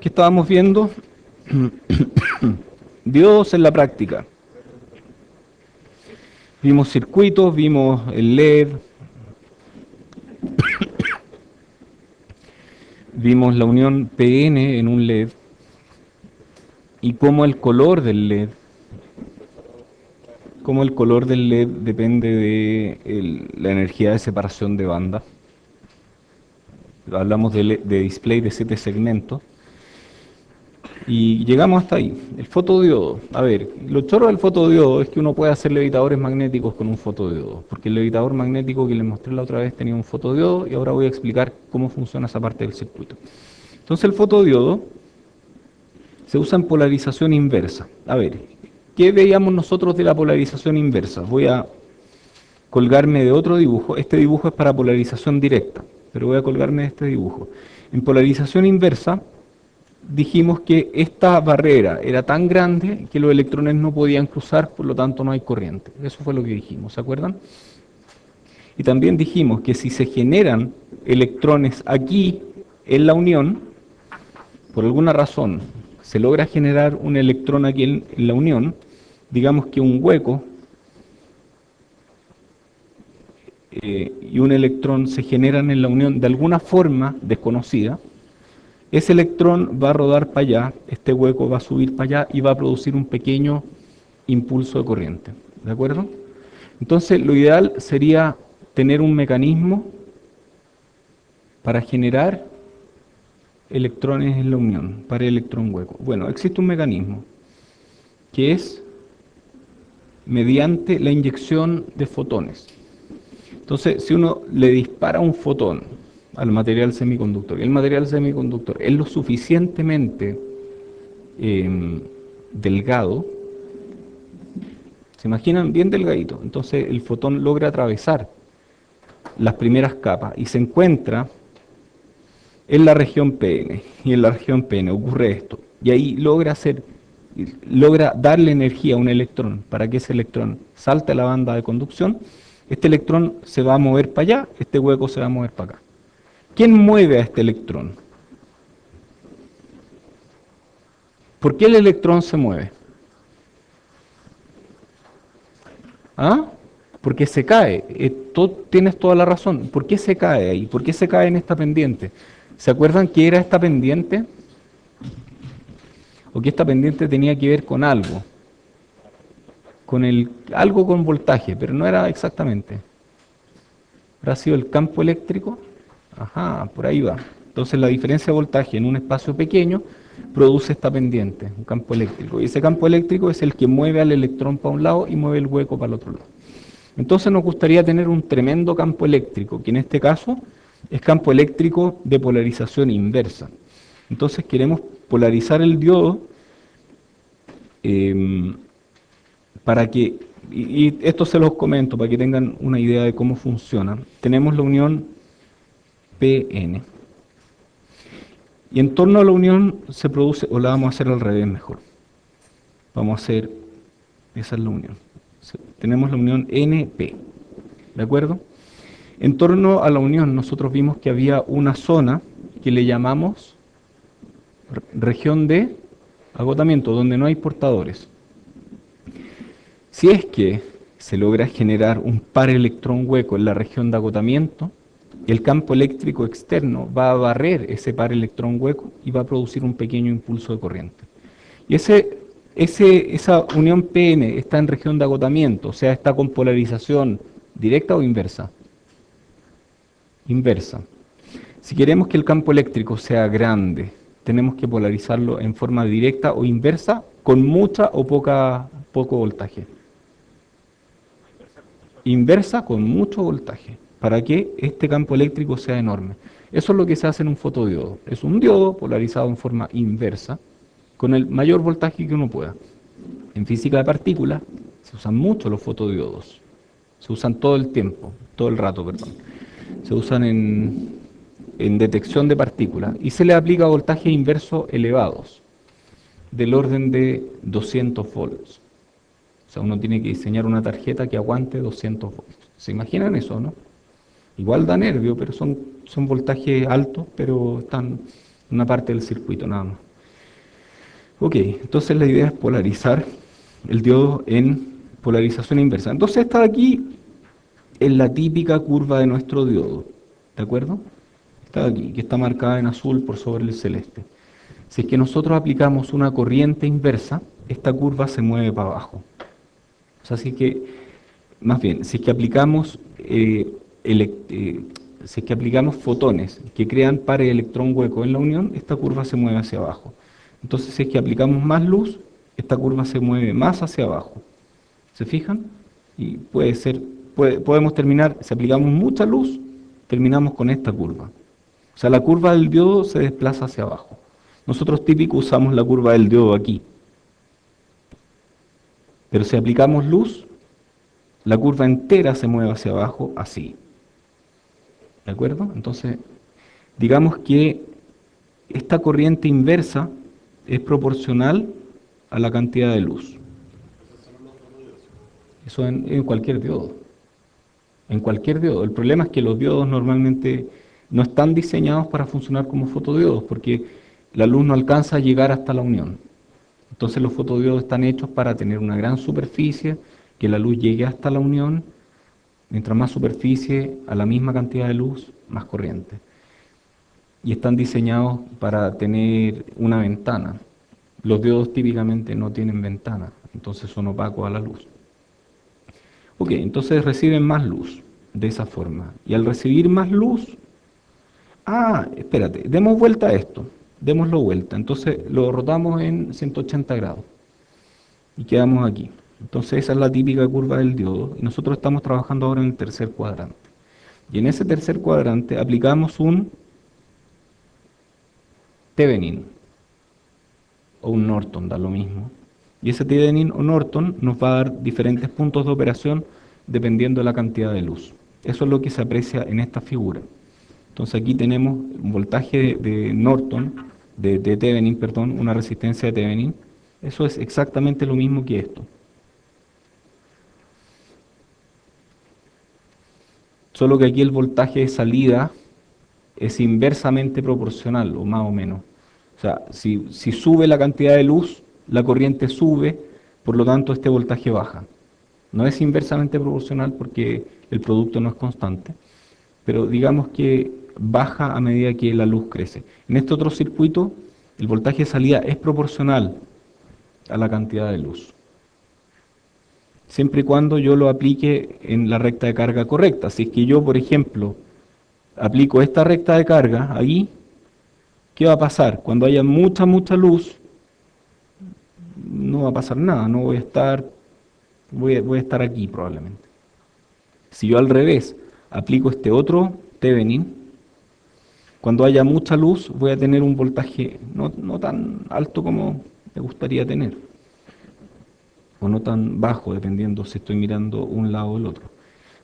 ¿Qué estábamos viendo? Diodos en la práctica. Vimos circuitos, vimos el LED, vimos la unión PN en un LED y cómo el color del LED, depende de la energía de separación de banda. Hablamos de display de 7 segmentos. Y llegamos hasta ahí. El fotodiodo. A ver, lo choro del fotodiodo es que uno puede hacer levitadores magnéticos con un fotodiodo. Porque el levitador magnético que les mostré la otra vez tenía un fotodiodo y ahora voy a explicar cómo funciona esa parte del circuito. Entonces el fotodiodo se usa en polarización inversa. A ver, ¿qué veíamos nosotros de la polarización inversa? Voy a colgarme de otro dibujo. Este dibujo es para polarización directa, pero voy a colgarme de este dibujo. En polarización inversa dijimos que esta barrera era tan grande que los electrones no podían cruzar, por lo tanto no hay corriente. Eso fue lo que dijimos, ¿se acuerdan? Y también dijimos que si se generan electrones aquí en la unión, por alguna razón se logra generar un electrón aquí en la unión, digamos que un hueco y un electrón se generan en la unión de alguna forma desconocida, ese electrón va a rodar para allá, este hueco va a subir para allá y va a producir un pequeño impulso de corriente. ¿De acuerdo? Entonces, lo ideal sería tener un mecanismo para generar electrones en la unión, para el electrón hueco. Bueno, existe un mecanismo que es mediante la inyección de fotones. Entonces, si uno le dispara un fotón al material semiconductor, y el material semiconductor es lo suficientemente delgado, ¿se imaginan? Bien delgadito. Entonces el fotón logra atravesar las primeras capas y se encuentra en la región PN. Y en la región PN ocurre esto. Y ahí logra darle energía a un electrón para que ese electrón salte a la banda de conducción. Este electrón se va a mover para allá, este hueco se va a mover para acá. ¿Quién mueve a este electrón? ¿Por qué el electrón se mueve? ¿Ah? Porque se cae. Tienes toda la razón. ¿Por qué se cae ahí? ¿Por qué se cae en esta pendiente? ¿Se acuerdan qué era esta pendiente? O que esta pendiente tenía que ver con algo. Algo con voltaje, pero no era exactamente. ¿Habrá sido el campo eléctrico? Ajá, por ahí va. Entonces la diferencia de voltaje en un espacio pequeño produce esta pendiente, un campo eléctrico. Y ese campo eléctrico es el que mueve al electrón para un lado y mueve el hueco para el otro lado. Entonces nos gustaría tener un tremendo campo eléctrico, que en este caso es campo eléctrico de polarización inversa. Entonces queremos polarizar el diodo para que, y esto se los comento para que tengan una idea de cómo funciona. Tenemos la unión PN. Y en torno a la unión se produce, o la vamos a hacer al revés mejor. Vamos a hacer, esa es la unión. Tenemos la unión NP, ¿de acuerdo? En torno a la unión nosotros vimos que había una zona que le llamamos región de agotamiento, donde no hay portadores. Si es que se logra generar un par electrón hueco en la región de agotamiento, el campo eléctrico externo va a barrer ese par electrón hueco y va a producir un pequeño impulso de corriente. Y esa unión PN está en región de agotamiento, o sea, está con polarización directa o inversa. Inversa. Si queremos que el campo eléctrico sea grande, tenemos que polarizarlo en forma directa o inversa con mucha o poco voltaje. Inversa con mucho voltaje, para que este campo eléctrico sea enorme. Eso es lo que se hace en un fotodiodo. Es un diodo polarizado en forma inversa, con el mayor voltaje que uno pueda. En física de partículas se usan mucho los fotodiodos. Se usan todo el tiempo, todo el rato, perdón. Se usan en detección de partículas y se le aplica voltajes inversos elevados, del orden de 200 volts. O sea, uno tiene que diseñar una tarjeta que aguante 200 volts. ¿Se imaginan eso, no? Igual da nervio, pero son voltajes altos, pero están en una parte del circuito nada más. Ok, entonces la idea es polarizar el diodo en polarización inversa. Entonces esta de aquí es la típica curva de nuestro diodo, ¿de acuerdo? Esta de aquí, que está marcada en azul por sobre el celeste. Si es que nosotros aplicamos una corriente inversa, esta curva se mueve para abajo. O sea, más bien, si es que aplicamos, si es que aplicamos fotones que crean pares electrón hueco en la unión, esta curva se mueve hacia abajo. Entonces, si es que aplicamos más luz, esta curva se mueve más hacia abajo. ¿Se fijan? Y podemos terminar, si aplicamos mucha luz, terminamos con esta curva. O sea, la curva del diodo se desplaza hacia abajo. Nosotros típico usamos la curva del diodo aquí. Pero si aplicamos luz, la curva entera se mueve hacia abajo así. ¿De acuerdo? Entonces, digamos que esta corriente inversa es proporcional a la cantidad de luz. Eso en cualquier diodo. En cualquier diodo. El problema es que los diodos normalmente no están diseñados para funcionar como fotodiodos, porque la luz no alcanza a llegar hasta la unión. Entonces los fotodiodos están hechos para tener una gran superficie, que la luz llegue hasta la unión. Mientras más superficie, a la misma cantidad de luz, más corriente. Y están diseñados para tener una ventana. Los diodos típicamente no tienen ventana, entonces son opacos a la luz. Ok, entonces reciben más luz de esa forma. Y al recibir más luz, espérate, demos vuelta a esto, démoslo vuelta. Entonces lo rotamos en 180 grados y quedamos aquí. Entonces esa es la típica curva del diodo y nosotros estamos trabajando ahora en el tercer cuadrante. Y en ese tercer cuadrante aplicamos un Thevenin o un Norton, da lo mismo. Y ese Thevenin o Norton nos va a dar diferentes puntos de operación dependiendo de la cantidad de luz. Eso es lo que se aprecia en esta figura. Entonces aquí tenemos un voltaje de Norton, de Thevenin, perdón, una resistencia de Thevenin. Eso es exactamente lo mismo que esto. Solo que aquí el voltaje de salida es inversamente proporcional, o más o menos. O sea, si sube la cantidad de luz, la corriente sube, por lo tanto este voltaje baja. No es inversamente proporcional porque el producto no es constante, pero digamos que baja a medida que la luz crece. En este otro circuito, el voltaje de salida es proporcional a la cantidad de luz, siempre y cuando yo lo aplique en la recta de carga correcta. Si es que yo, por ejemplo, aplico esta recta de carga ahí, ¿qué va a pasar? Cuando haya mucha luz, no va a pasar nada, no voy a estar, voy a estar aquí probablemente. Si yo al revés aplico este otro Thevenin, cuando haya mucha luz voy a tener un voltaje no tan alto como me gustaría tener, o no tan bajo, dependiendo si estoy mirando un lado o el otro.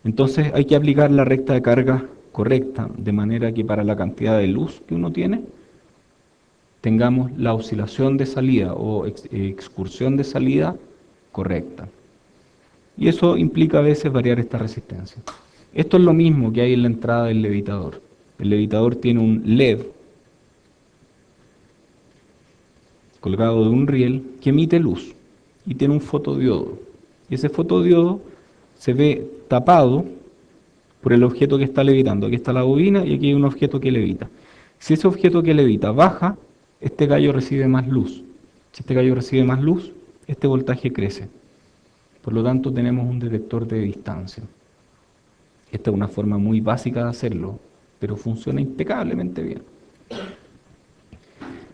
Entonces hay que aplicar la recta de carga correcta, de manera que para la cantidad de luz que uno tiene, tengamos la oscilación de salida o excursión de salida correcta. Y eso implica a veces variar esta resistencia. Esto es lo mismo que hay en la entrada del levitador. El levitador tiene un LED colgado de un riel que emite luz y tiene un fotodiodo. Y ese fotodiodo se ve tapado por el objeto que está levitando. Aquí está la bobina y aquí hay un objeto que levita. Si ese objeto que levita baja, este gallo recibe más luz. Si este gallo recibe más luz, este voltaje crece. Por lo tanto, tenemos un detector de distancia. Esta es una forma muy básica de hacerlo, pero funciona impecablemente bien.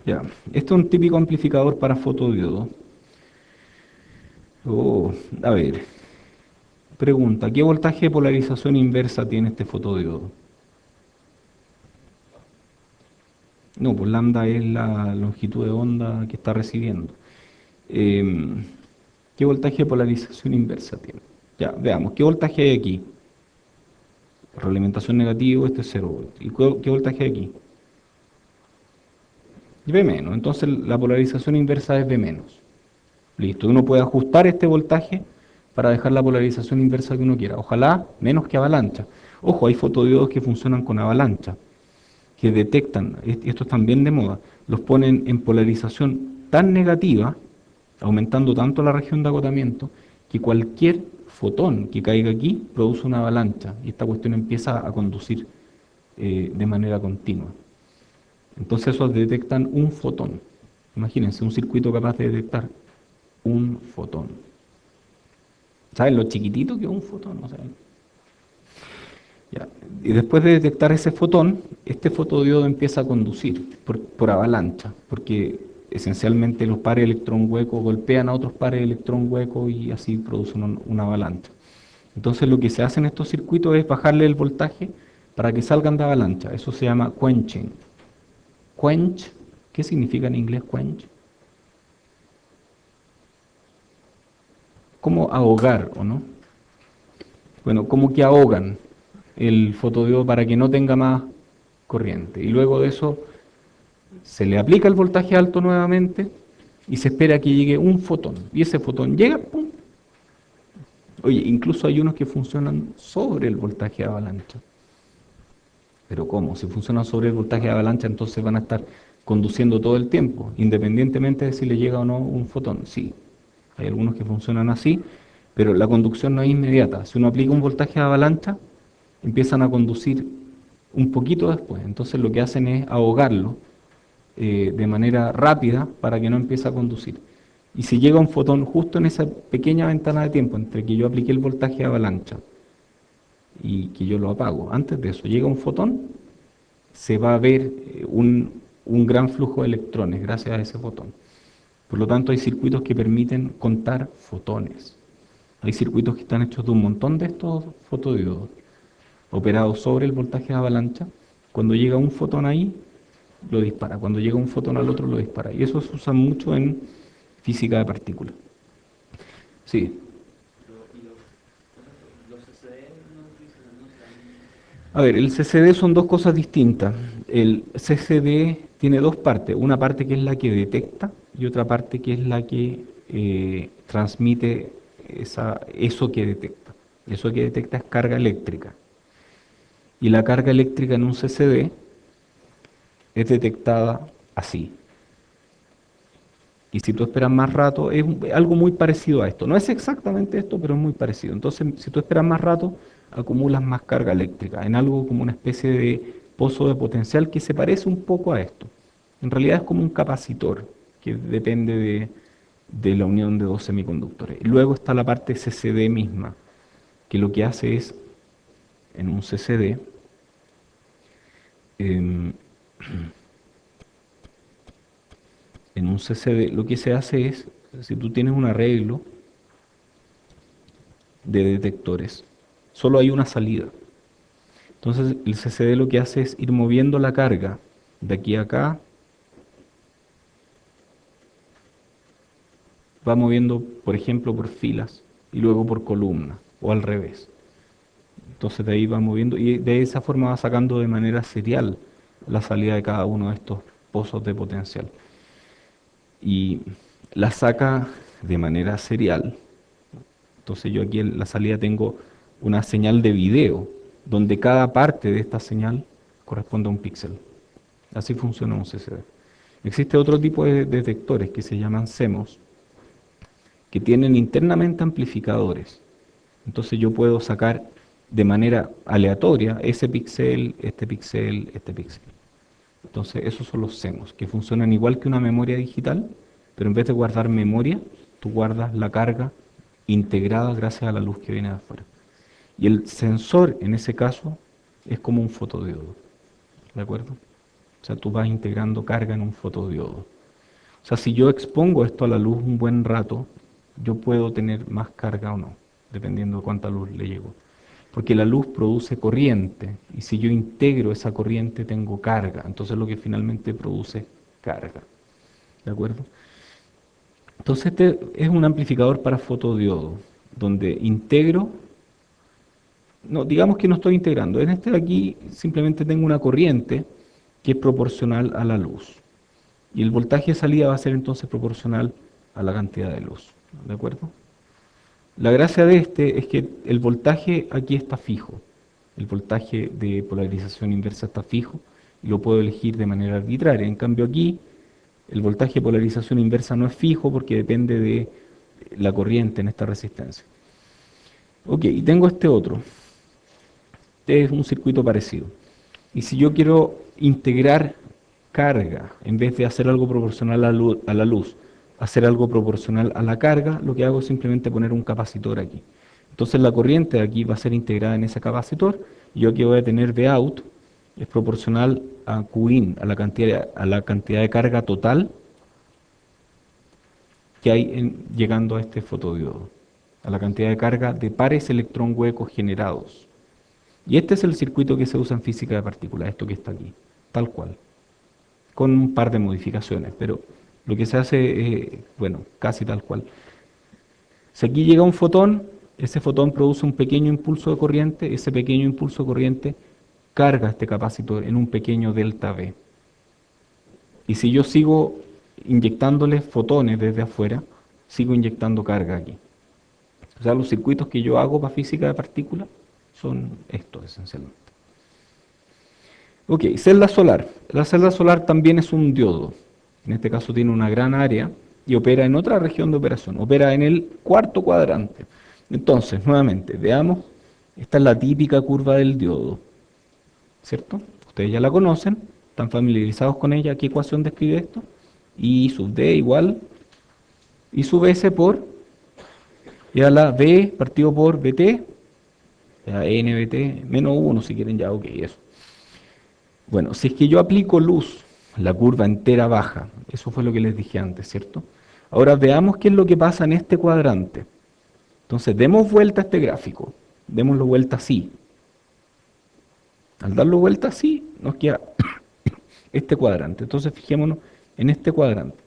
Ya, este es un típico amplificador para fotodiodo. A ver, pregunta, ¿qué voltaje de polarización inversa tiene este fotodiodo? No, pues lambda es la longitud de onda que está recibiendo. ¿Qué voltaje de polarización inversa tiene? Ya, veamos, ¿qué voltaje hay aquí? Realimentación negativo, este es 0 volts. ¿Y qué voltaje hay aquí? V menos, entonces la polarización inversa es V menos. Listo, uno puede ajustar este voltaje para dejar la polarización inversa que uno quiera. Ojalá menos que avalancha. Ojo, hay fotodiodos que funcionan con avalancha, que detectan, y esto es también de moda, los ponen en polarización tan negativa, aumentando tanto la región de agotamiento, que cualquier fotón que caiga aquí produce una avalancha y esta cuestión empieza a conducir de manera continua. Entonces esos detectan un fotón. Imagínense, un circuito capaz de detectar un fotón. ¿Saben lo chiquitito que es un fotón? O sea, ya. Y después de detectar ese fotón, este fotodiodo empieza a conducir por avalancha, porque esencialmente los pares de electrón hueco golpean a otros pares de electrón hueco y así producen una avalancha. Entonces lo que se hace en estos circuitos es bajarle el voltaje para que salgan de avalancha. Eso se llama quenching. Quench, ¿qué significa en inglés quench? Como ahogar, ¿o no? Bueno, como que ahogan el fotodiodo para que no tenga más corriente. Y luego de eso se le aplica el voltaje alto nuevamente y se espera que llegue un fotón. Y ese fotón llega, ¡pum! Oye, incluso hay unos que funcionan sobre el voltaje de avalancha. Pero ¿cómo? Si funcionan sobre el voltaje de avalancha, entonces van a estar conduciendo todo el tiempo, independientemente de si le llega o no un fotón. Sí, hay algunos que funcionan así, pero la conducción no es inmediata. Si uno aplica un voltaje de avalancha, empiezan a conducir un poquito después. Entonces lo que hacen es ahogarlo de manera rápida para que no empiece a conducir. Y si llega un fotón justo en esa pequeña ventana de tiempo entre que yo apliqué el voltaje de avalancha y que yo lo apago, antes de eso llega un fotón, se va a ver un gran flujo de electrones gracias a ese fotón. Por lo tanto, hay circuitos que permiten contar fotones. Hay circuitos que están hechos de un montón de estos fotodiodos, operados sobre el voltaje de avalancha. Cuando llega un fotón ahí, lo dispara. Cuando llega un fotón al otro, lo dispara. Y eso se usa mucho en física de partículas. Sí. A ver, el CCD son dos cosas distintas. El CCD tiene dos partes. Una parte que es la que detecta y otra parte que es la que transmite eso que detecta. Eso que detecta es carga eléctrica. Y la carga eléctrica en un CCD es detectada así. Y si tú esperas más rato, es algo muy parecido a esto. No es exactamente esto, pero es muy parecido. Entonces, si tú esperas más rato, acumulas más carga eléctrica en algo como una especie de pozo de potencial que se parece un poco a esto. En realidad es como un capacitor que depende de la unión de dos semiconductores. Y luego está la parte CCD misma, que lo que hace es, en un CCD, em, en un CCD lo que se hace es, si tú tienes un arreglo de detectores, solo hay una salida. Entonces el CCD lo que hace es ir moviendo la carga de aquí a acá, va moviendo, por ejemplo, por filas y luego por columnas o al revés. Entonces de ahí va moviendo y de esa forma va sacando de manera serial la salida de cada uno de estos pozos de potencial. Y la saca de manera serial. Entonces yo aquí en la salida tengo una señal de video, donde cada parte de esta señal corresponde a un píxel. Así funciona un CCD. Existe otro tipo de detectores que se llaman CMOS, que tienen internamente amplificadores. Entonces yo puedo sacar de manera aleatoria ese píxel, este píxel, este píxel. Entonces esos son los CMOS, que funcionan igual que una memoria digital, pero en vez de guardar memoria, tú guardas la carga integrada gracias a la luz que viene de afuera. Y el sensor, en ese caso, es como un fotodiodo, ¿de acuerdo? O sea, tú vas integrando carga en un fotodiodo. O sea, si yo expongo esto a la luz un buen rato, yo puedo tener más carga o no, dependiendo de cuánta luz le llego. Porque la luz produce corriente, y si yo integro esa corriente tengo carga, entonces lo que finalmente produce es carga, ¿de acuerdo? Entonces este es un amplificador para fotodiodo, donde integro, no, digamos que no estoy integrando, en este de aquí simplemente tengo una corriente que es proporcional a la luz. Y el voltaje de salida va a ser entonces proporcional a la cantidad de luz, ¿de acuerdo? La gracia de este es que el voltaje aquí está fijo, el voltaje de polarización inversa está fijo y lo puedo elegir de manera arbitraria. En cambio aquí El voltaje de polarización inversa no es fijo porque depende de la corriente en esta resistencia. Ok, y tengo este otro. Este es un circuito parecido. Y si yo quiero integrar carga, en vez de hacer algo proporcional a la luz, hacer algo proporcional a la carga, lo que hago es simplemente poner un capacitor aquí. Entonces la corriente de aquí va a ser integrada en ese capacitor, y yo aquí voy a tener Vout, es proporcional a Qin, a la cantidad de carga total que hay llegando a este fotodiodo, a la cantidad de carga de pares electrón huecos generados. Y este es el circuito que se usa en física de partículas, esto que está aquí, tal cual, con un par de modificaciones, pero lo que se hace es, bueno, casi tal cual. Si aquí llega un fotón, ese fotón produce un pequeño impulso de corriente, ese pequeño impulso de corriente carga este capacitor en un pequeño delta V. Y si yo sigo inyectándole fotones desde afuera, sigo inyectando carga aquí. O sea, los circuitos que yo hago para física de partículas son estos esencialmente. Ok, celda solar. La celda solar también es un diodo. En este caso tiene una gran área y opera en otra región de operación. Opera en el cuarto cuadrante. Entonces, nuevamente, veamos. Esta es la típica curva del diodo, ¿cierto? Ustedes ya la conocen, están familiarizados con ella. ¿Qué ecuación describe esto? I sub D igual I sub S por, y a la B partido por BT, ya NBT menos 1 si quieren, ya, ok, eso. Bueno, si es que yo aplico luz, la curva entera baja, eso fue lo que les dije antes, ¿cierto? Ahora veamos qué es lo que pasa en este cuadrante. Entonces, demos vuelta a este gráfico, démoslo vuelta así. Al darlo vuelta así, nos queda este cuadrante. Entonces, fijémonos en este cuadrante.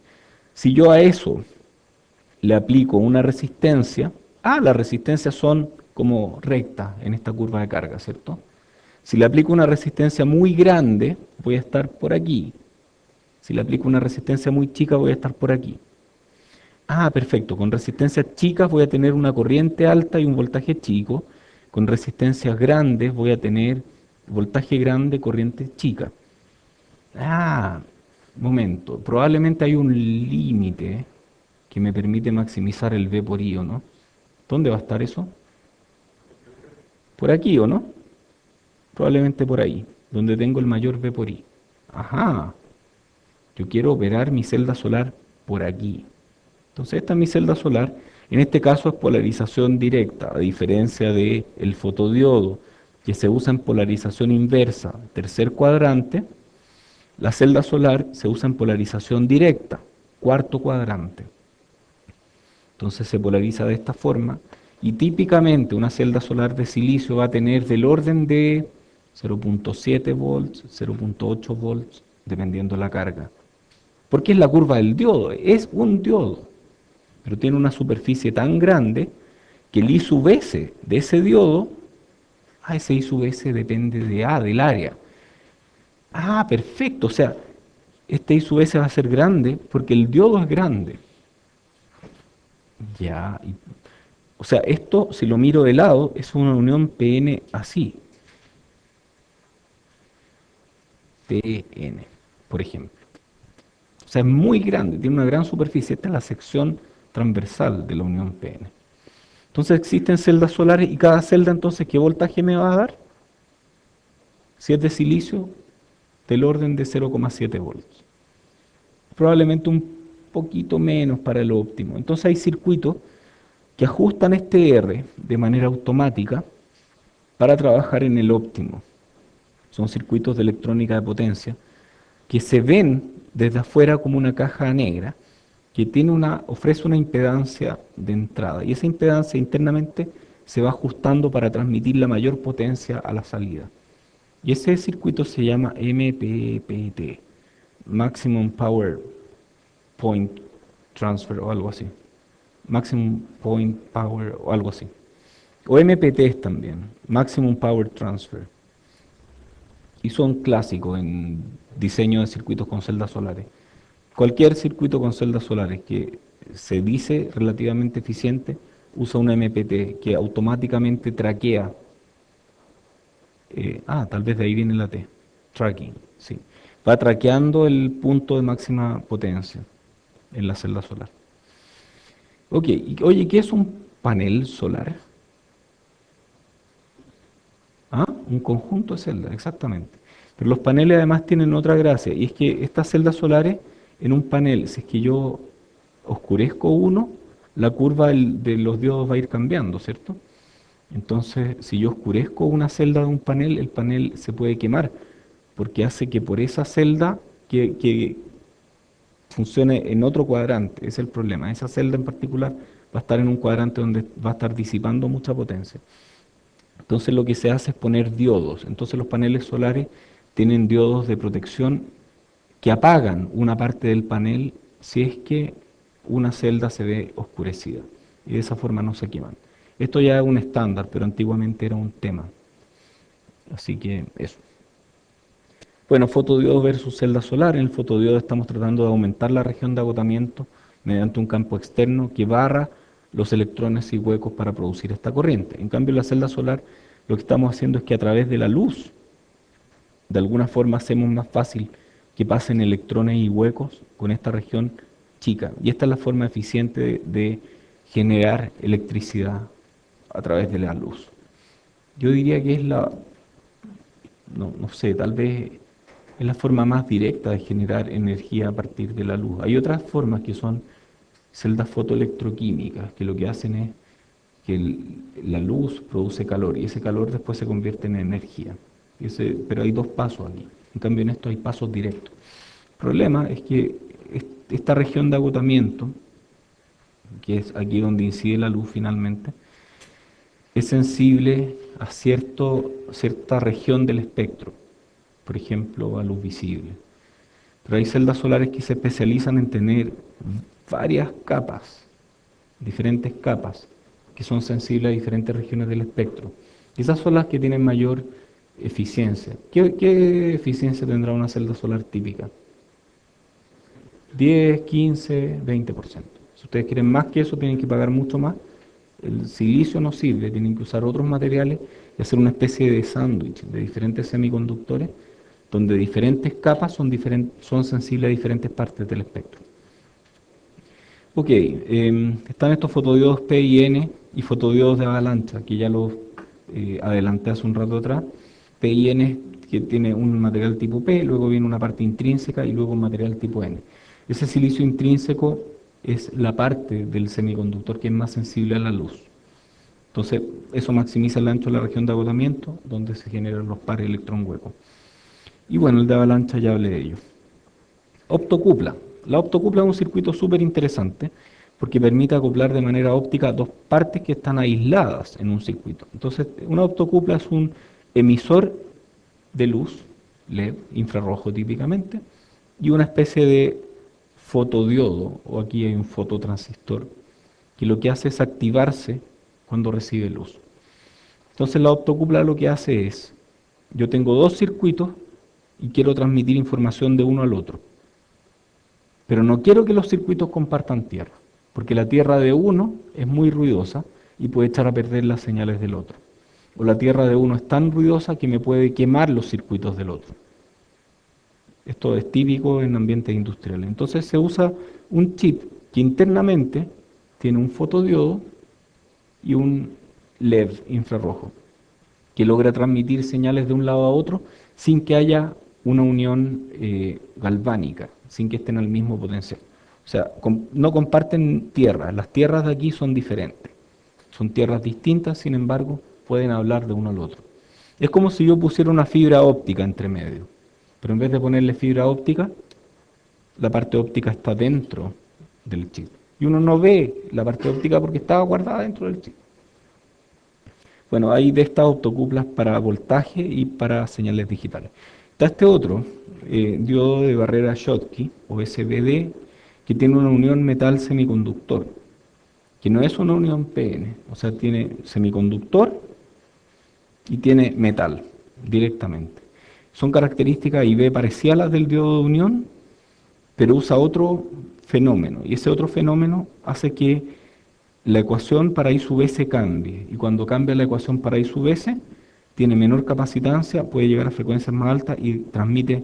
Si yo a eso le aplico una resistencia, las resistencias son como rectas en esta curva de carga, ¿cierto? Si le aplico una resistencia muy grande, voy a estar por aquí. Si le aplico una resistencia muy chica, voy a estar por aquí. Perfecto. Con resistencias chicas voy a tener una corriente alta y un voltaje chico. Con resistencias grandes voy a tener voltaje grande, corriente chica. Momento. Probablemente hay un límite que me permite maximizar el V por I, ¿o no? ¿Dónde va a estar eso? Por aquí, ¿o no? Probablemente por ahí, donde tengo el mayor V por I. Ajá. Yo quiero operar mi celda solar por aquí. Entonces esta es mi celda solar. En este caso es polarización directa, a diferencia del fotodiodo, que se usa en polarización inversa, tercer cuadrante. La celda solar se usa en polarización directa, cuarto cuadrante. Entonces se polariza de esta forma y típicamente una celda solar de silicio va a tener del orden de 0.7 volts, 0.8 volts, dependiendo de la carga. Porque es la curva del diodo, es un diodo, pero tiene una superficie tan grande que el I sub S de ese diodo, ese I sub S depende del área. Perfecto, o sea, este I sub S va a ser grande porque el diodo es grande. Ya, o sea, esto, si lo miro de lado, es una unión PN así. PN, por ejemplo. O sea, es muy grande, tiene una gran superficie. Esta es la sección transversal de la unión PN. Entonces existen celdas solares y cada celda, entonces, ¿qué voltaje me va a dar? Si es de silicio, del orden de 0,7 volts. Probablemente un poquito menos para el óptimo. Entonces hay circuitos que ajustan este R de manera automática para trabajar en el óptimo. Son circuitos de electrónica de potencia que se ven desde afuera como una caja negra que ofrece una impedancia de entrada y esa impedancia internamente se va ajustando para transmitir la mayor potencia a la salida. Y ese circuito se llama MPPT, Maximum Power Point Transfer o algo así. Maximum Point Power o algo así. O MPTs también, Maximum Power Transfer. Y son clásicos en diseño de circuitos con celdas solares. Cualquier circuito con celdas solares que se dice relativamente eficiente usa una MPT que automáticamente traquea. Tal vez de ahí viene la T. Tracking, sí. Va traqueando el punto de máxima potencia en la celda solar. Ok, oye, ¿qué es un panel solar? ¿Ah? Un conjunto de celdas, exactamente. Pero los paneles además tienen otra gracia, y es que estas celdas solares en un panel, si es que yo oscurezco uno, la curva de los diodos va a ir cambiando, ¿cierto? Entonces, si yo oscurezco una celda de un panel, el panel se puede quemar, porque hace que por esa celda que funcione en otro cuadrante, ese es el problema. Esa celda en particular va a estar en un cuadrante donde va a estar disipando mucha potencia. Entonces lo que se hace es poner diodos. Entonces los paneles solares tienen diodos de protección que apagan una parte del panel si es que una celda se ve oscurecida. Y de esa forma no se queman. Esto ya es un estándar, pero antiguamente era un tema. Así que eso. Bueno, fotodiodo versus celda solar. En el fotodiodo estamos tratando de aumentar la región de agotamiento mediante un campo externo que barra los electrones y huecos para producir esta corriente. En cambio, en la celda solar lo que estamos haciendo es que a través de la luz, de alguna forma hacemos más fácil que pasen electrones y huecos con esta región chica. Y esta es la forma eficiente de generar electricidad a través de la luz. Yo diría que es no sé, tal vez es la forma más directa de generar energía a partir de la luz. Hay otras formas que son celdas fotoelectroquímicas, que lo que hacen es que la luz produce calor y ese calor después se convierte en energía. Pero hay dos pasos aquí. En cambio, en esto hay pasos directos. El problema es que esta región de agotamiento, que es aquí donde incide la luz finalmente, es sensible a cierta región del espectro, por ejemplo, a luz visible. Pero hay celdas solares que se especializan en tener varias capas, diferentes capas, que son sensibles a diferentes regiones del espectro. Esas son las que tienen mayor eficiencia. ¿Qué eficiencia tendrá una celda solar típica? 10, 15, 20%. Si ustedes quieren más que eso, tienen que pagar mucho más. El silicio no sirve, tienen que usar otros materiales y hacer una especie de sándwich de diferentes semiconductores, donde diferentes capas son sensibles a diferentes partes del espectro. Ok, están estos fotodiodos P y N y fotodiodos de avalancha, que ya los adelanté hace un rato atrás. P y N que tiene un material tipo P, luego viene una parte intrínseca y luego un material tipo N. Ese silicio intrínseco es la parte del semiconductor que es más sensible a la luz. Entonces, eso maximiza el ancho de la región de agotamiento, donde se generan los pares electrón-hueco. Y bueno, el de avalancha ya hablé de ello. Optocupla. La optocupla es un circuito súper interesante porque permite acoplar de manera óptica dos partes que están aisladas en un circuito. Entonces, una optocupla es un emisor de luz, LED, infrarrojo típicamente, y una especie de fotodiodo, o aquí hay un fototransistor, que lo que hace es activarse cuando recibe luz. Entonces la optocupla lo que hace es, yo tengo dos circuitos y quiero transmitir información de uno al otro. Pero no quiero que los circuitos compartan tierra, porque la tierra de uno es muy ruidosa y puede echar a perder las señales del otro. O la tierra de uno es tan ruidosa que me puede quemar los circuitos del otro. Esto es típico en ambientes industriales. Entonces se usa un chip que internamente tiene un fotodiodo y un LED infrarrojo, que logra transmitir señales de un lado a otro sin que haya una unión galvánica, sin que estén al mismo potencial. O sea, no comparten tierras, las tierras de aquí son diferentes, son tierras distintas, sin embargo, pueden hablar de uno al otro. Es como si yo pusiera una fibra óptica entre medio, pero en vez de ponerle fibra óptica, la parte óptica está dentro del chip. Y uno no ve la parte óptica porque está guardada dentro del chip. Bueno, hay de estas optocuplas para voltaje y para señales digitales. Está este otro, diodo de barrera Schottky, o SBD, que tiene una unión metal semiconductor, que no es una unión PN, o sea, tiene semiconductor y tiene metal directamente. Son características IV parecidas a las del diodo de unión, pero usa otro fenómeno, y ese otro fenómeno hace que la ecuación para I sub S cambie, y cuando cambia la ecuación para I sub S, tiene menor capacitancia, puede llegar a frecuencias más altas y transmite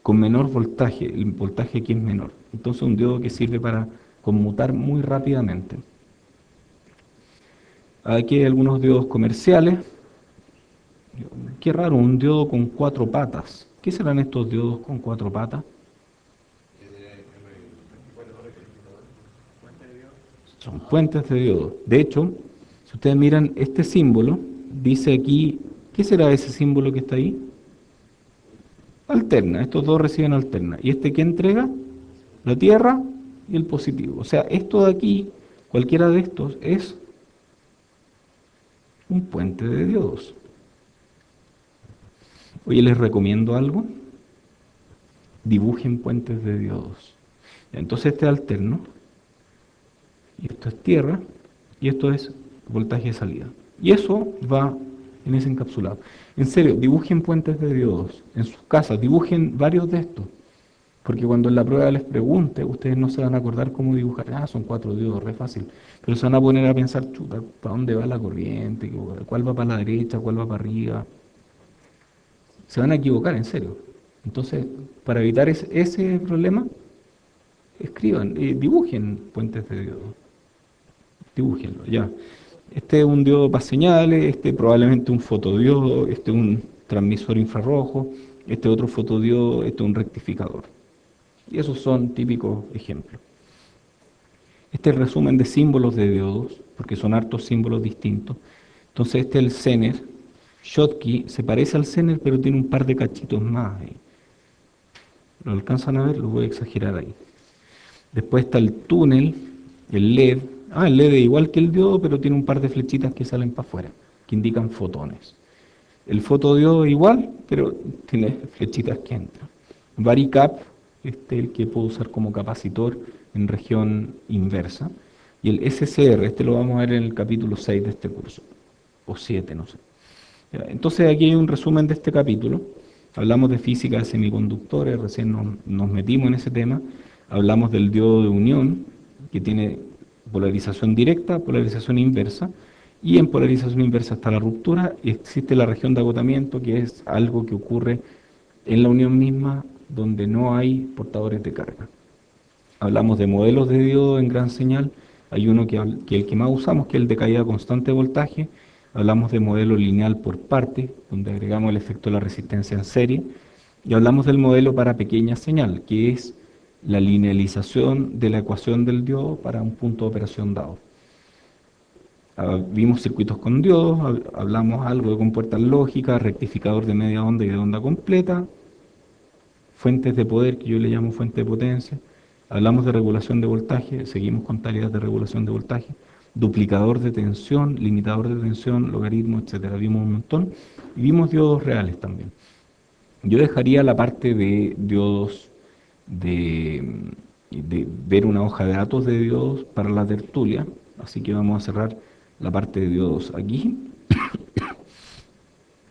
con menor voltaje, el voltaje aquí es menor. Entonces un diodo que sirve para conmutar muy rápidamente. Aquí hay algunos diodos comerciales. Qué raro, un diodo con 4 patas. ¿Qué serán estos diodos con 4 patas? Son puentes de diodo. De hecho, si ustedes miran este símbolo, dice aquí, ¿qué será ese símbolo que está ahí? Alterna, estos dos reciben alterna. ¿Y este qué entrega? La tierra y el positivo. O sea, esto de aquí, cualquiera de estos, es un puente de diodos. Oye, les recomiendo algo. Dibujen puentes de diodos. Entonces este es alterno, y esto es tierra, y esto es voltaje de salida. Y eso va en ese encapsulado. En serio, dibujen puentes de diodos en sus casas, dibujen varios de estos. Porque cuando en la prueba les pregunte, ustedes no se van a acordar cómo dibujar. Ah, son 4 diodos, re fácil. Pero se van a poner a pensar, chuta, ¿para dónde va la corriente? ¿Cuál va para la derecha? ¿Cuál va para arriba? Se van a equivocar, en serio. Entonces, para evitar ese problema, escriban, dibujen puentes de diodo. Dibújenlo, ya. Este es un diodo para señales, este probablemente un fotodiodo, este un transmisor infrarrojo, este otro fotodiodo, este un rectificador. Y esos son típicos ejemplos. Este es el resumen de símbolos de diodos, porque son hartos símbolos distintos. Entonces este es el Zener. Schottky se parece al Zener, pero tiene un par de cachitos más ahí. ¿Lo alcanzan a ver? Lo voy a exagerar ahí. Después está el túnel, el LED. El LED es igual que el diodo, pero tiene un par de flechitas que salen para afuera, que indican fotones. El fotodiodo es igual, pero tiene flechitas que entran. Varicap, este es el que puedo usar como capacitor en región inversa. Y el SCR, este lo vamos a ver en el capítulo 6 de este curso, o 7, no sé. Entonces aquí hay un resumen de este capítulo. Hablamos de física de semiconductores, recién nos metimos en ese tema. Hablamos del diodo de unión, que tiene polarización directa, polarización inversa, y en polarización inversa está la ruptura, y existe la región de agotamiento, que es algo que ocurre en la unión misma, donde no hay portadores de carga. Hablamos de modelos de diodo en gran señal, hay uno que el que más usamos, que es el de caída constante de voltaje. Hablamos de modelo lineal por parte, donde agregamos el efecto de la resistencia en serie, y hablamos del modelo para pequeña señal, que es la linealización de la ecuación del diodo para un punto de operación dado. Vimos circuitos con diodos, hablamos algo de compuertas lógicas, rectificador de media onda y de onda completa, fuentes de poder, que yo le llamo fuente de potencia. Hablamos de regulación de voltaje, seguimos con tareas de regulación de voltaje, duplicador de tensión, limitador de tensión, logaritmo, etcétera. Vimos un montón y vimos diodos reales también. Yo dejaría la parte de diodos, de ver una hoja de datos de diodos para la tertulia, así que vamos a cerrar la parte de diodos aquí.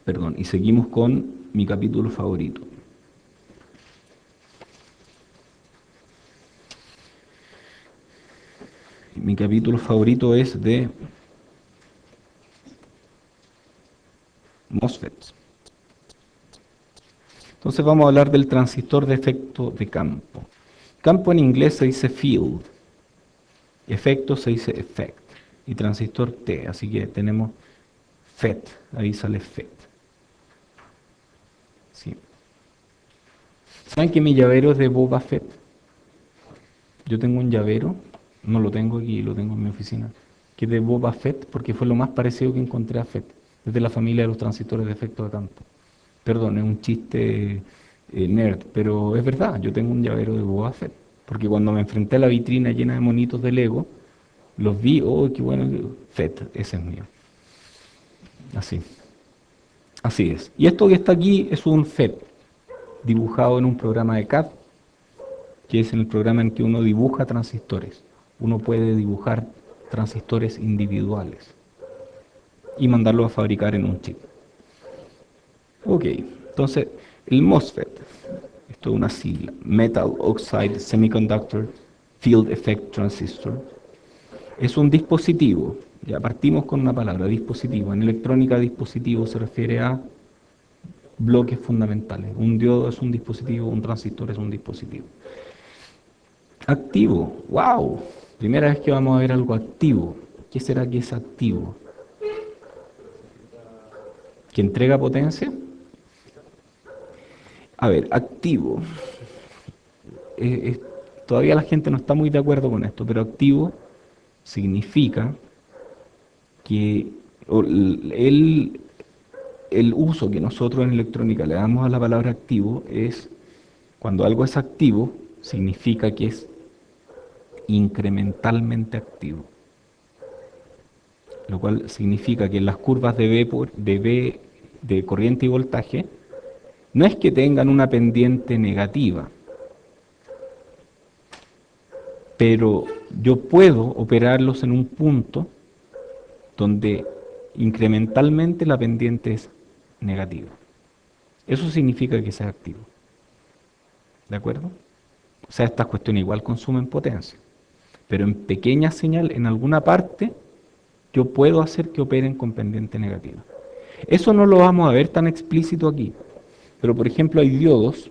Perdón, y seguimos con mi capítulo favorito. Mi capítulo favorito es de MOSFETs. Entonces vamos a hablar del transistor de efecto de campo. Campo en inglés se dice field, efecto se dice effect, y transistor T, así que tenemos FET, ahí sale FET. Sí. ¿Saben que mi llavero es de Boba Fett? Yo tengo un llavero, no lo tengo aquí, lo tengo en mi oficina, que es de Boba Fett, porque fue lo más parecido que encontré a FET, es de la familia de los transistores de efecto de campo. Perdón, es un chiste nerd, pero es verdad, yo tengo un llavero de Boba Fett, porque cuando me enfrenté a la vitrina llena de monitos de Lego, los vi, oh, qué bueno, Fett, ese es mío. Así, así es. Y esto que está aquí es un Fett, dibujado en un programa de CAD, que es en el programa en que uno dibuja transistores. Uno puede dibujar transistores individuales y mandarlos a fabricar en un chip. Ok, entonces el MOSFET, esto es una sigla, Metal Oxide Semiconductor Field Effect Transistor, es un dispositivo. Ya partimos con una palabra, dispositivo. En electrónica, dispositivo se refiere a bloques fundamentales. Un diodo es un dispositivo, un transistor es un dispositivo. Activo, wow, primera vez que vamos a ver algo activo. ¿Qué será que es activo? ¿Que entrega potencia? A ver, activo. Eh, es- Todavía la gente no está muy de acuerdo con esto, pero activo significa que el uso que nosotros en electrónica le damos a la palabra activo es cuando algo es activo, significa que es incrementalmente activo, lo cual significa que en las curvas de corriente y voltaje no es que tengan una pendiente negativa, pero yo puedo operarlos en un punto donde incrementalmente la pendiente es negativa. Eso significa que sea activo. ¿De acuerdo? O sea, estas cuestiones igual consumen potencia, pero en pequeña señal, en alguna parte, yo puedo hacer que operen con pendiente negativa. Eso no lo vamos a ver tan explícito aquí, pero por ejemplo hay diodos,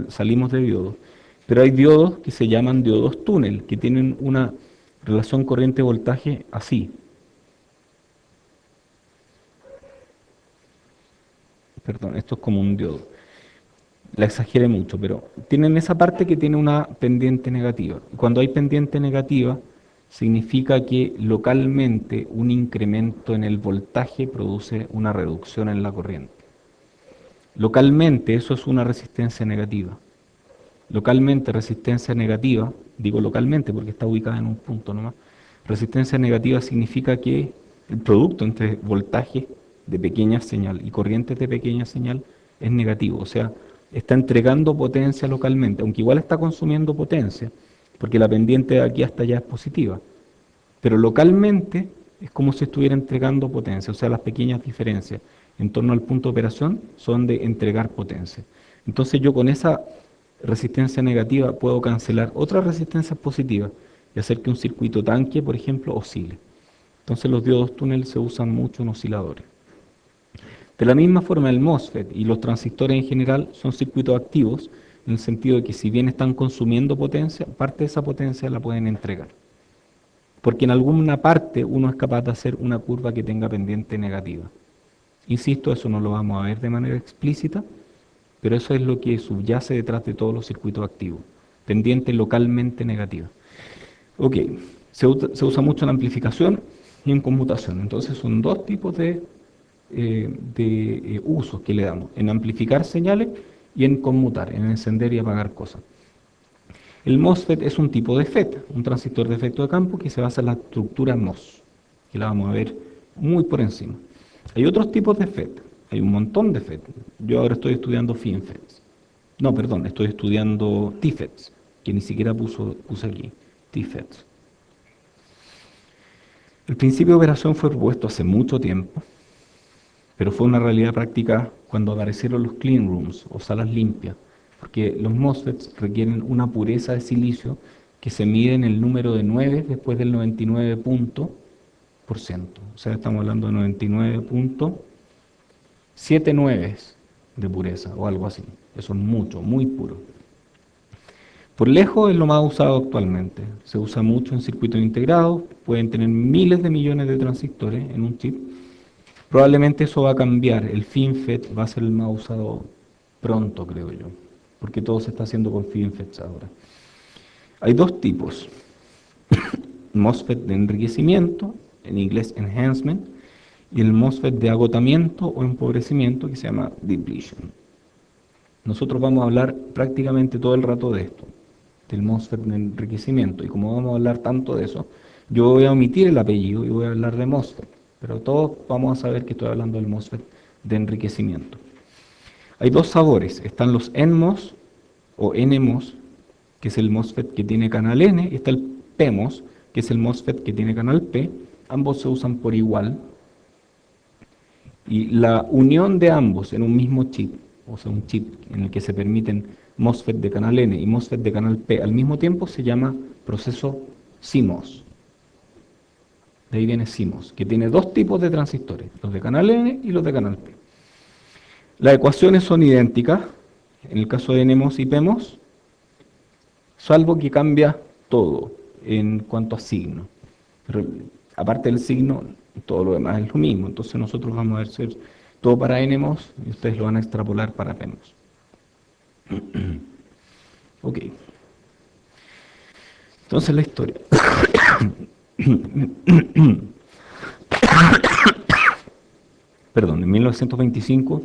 salimos de diodos, pero hay diodos que se llaman diodos túnel, que tienen una relación corriente-voltaje así. Perdón, esto es como un diodo. La exageré mucho, pero tienen esa parte que tiene una pendiente negativa. Cuando hay pendiente negativa, significa que localmente un incremento en el voltaje produce una reducción en la corriente. Localmente eso es una resistencia negativa. Localmente resistencia negativa, digo localmente porque está ubicada en un punto nomás, resistencia negativa significa que el producto entre voltaje de pequeña señal y corrientes de pequeña señal es negativo, o sea, está entregando potencia localmente, aunque igual está consumiendo potencia, porque la pendiente de aquí hasta allá es positiva, pero localmente es como si estuviera entregando potencia, o sea, las pequeñas diferencias en torno al punto de operación son de entregar potencia. Entonces yo con esa resistencia negativa puedo cancelar otras resistencias positivas y hacer que un circuito tanque, por ejemplo, oscile. Entonces los diodos túnel se usan mucho en osciladores. De la misma forma el MOSFET y los transistores en general son circuitos activos en el sentido de que si bien están consumiendo potencia, parte de esa potencia la pueden entregar. Porque en alguna parte uno es capaz de hacer una curva que tenga pendiente negativa. Insisto, eso no lo vamos a ver de manera explícita, pero eso es lo que subyace detrás de todos los circuitos activos, pendiente localmente negativa. Ok, se usa mucho en amplificación y en conmutación, entonces son dos tipos de usos que le damos, en amplificar señales y en conmutar, en encender y apagar cosas. El MOSFET es un tipo de FET, un transistor de efecto de campo que se basa en la estructura MOS, que la vamos a ver muy por encima. Hay otros tipos de FET, hay un montón de FET. Yo ahora estoy estudiando FinFETs. No, perdón, estoy estudiando TFETs, que ni siquiera puse aquí, TFETs. El principio de operación fue propuesto hace mucho tiempo, pero fue una realidad práctica cuando aparecieron los clean rooms o salas limpias, porque los MOSFETs requieren una pureza de silicio que se mide en el número de 9 después del 99 por ciento. O sea, estamos hablando de 99.79 de pureza o algo así. Eso es mucho, muy puro. Por lejos es lo más usado actualmente. Se usa mucho en circuitos integrados, pueden tener miles de millones de transistores en un chip. Probablemente eso va a cambiar. El FinFET va a ser el más usado pronto, creo yo, porque todo se está haciendo con FinFETs ahora. Hay dos tipos: MOSFET de enriquecimiento, en inglés enhancement, y el MOSFET de agotamiento o empobrecimiento, que se llama depletion. Nosotros vamos a hablar prácticamente todo el rato de esto, del MOSFET de enriquecimiento, y como vamos a hablar tanto de eso, yo voy a omitir el apellido y voy a hablar de MOSFET, pero todos vamos a saber que estoy hablando del MOSFET de enriquecimiento. Hay dos sabores, están los NMOS o NMOS, que es el MOSFET que tiene canal N, y está el PMOS, que es el MOSFET que tiene canal P. Ambos se usan por igual, y la unión de ambos en un mismo chip, o sea, un chip en el que se permiten MOSFET de canal N y MOSFET de canal P al mismo tiempo, se llama proceso CMOS. De ahí viene CMOS, que tiene dos tipos de transistores, los de canal N y los de canal P. Las ecuaciones son idénticas, en el caso de NMOS y PMOS, salvo que cambia todo en cuanto a signo. Pero aparte del signo, todo lo demás es lo mismo. Entonces nosotros vamos a hacer todo para NMOS y ustedes lo van a extrapolar para PMOS. Ok, entonces la historia. Perdón, en 1925,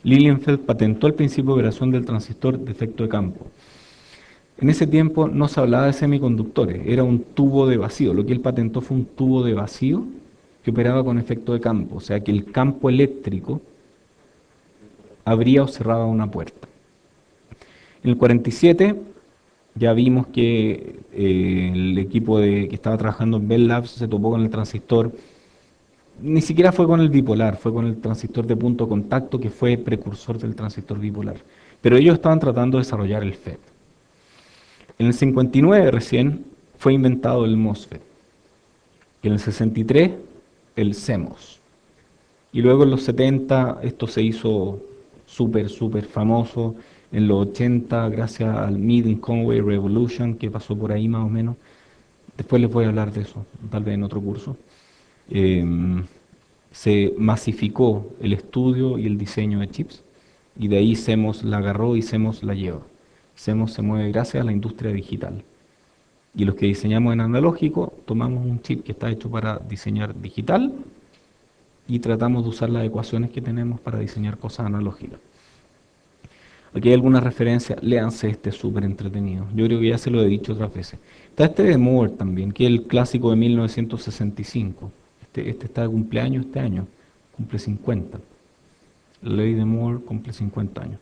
Lilienfeld patentó el principio de operación del transistor de efecto de campo. En ese tiempo no se hablaba de semiconductores, era un tubo de vacío. Lo que él patentó fue un tubo de vacío que operaba con efecto de campo, o sea que el campo eléctrico abría o cerraba una puerta. En el 47 ya vimos que el equipo que estaba trabajando en Bell Labs se topó con el transistor. Ni siquiera fue con el bipolar, fue con el transistor de punto de contacto que fue precursor del transistor bipolar. Pero ellos estaban tratando de desarrollar el FET. En el 59 recién fue inventado el MOSFET. Y en el 63 el CMOS. Y luego en los 70 esto se hizo súper famoso. En los 80 gracias al Meade-Conway Revolution que pasó por ahí más o menos. Después les voy a hablar de eso, tal vez en otro curso. Se masificó el estudio y el diseño de chips y de ahí CMOS la agarró y CMOS la lleva. CMOS se mueve gracias a la industria digital. Y los que diseñamos en analógico tomamos un chip que está hecho para diseñar digital y tratamos de usar las ecuaciones que tenemos para diseñar cosas analógicas. Aquí hay algunas referencias, léanse este súper entretenido. Yo creo que ya se lo he dicho otras veces. Está este de Moore también, que es el clásico de 1965. Este está de cumpleaños este año, cumple 50. La ley de Moore cumple 50 años.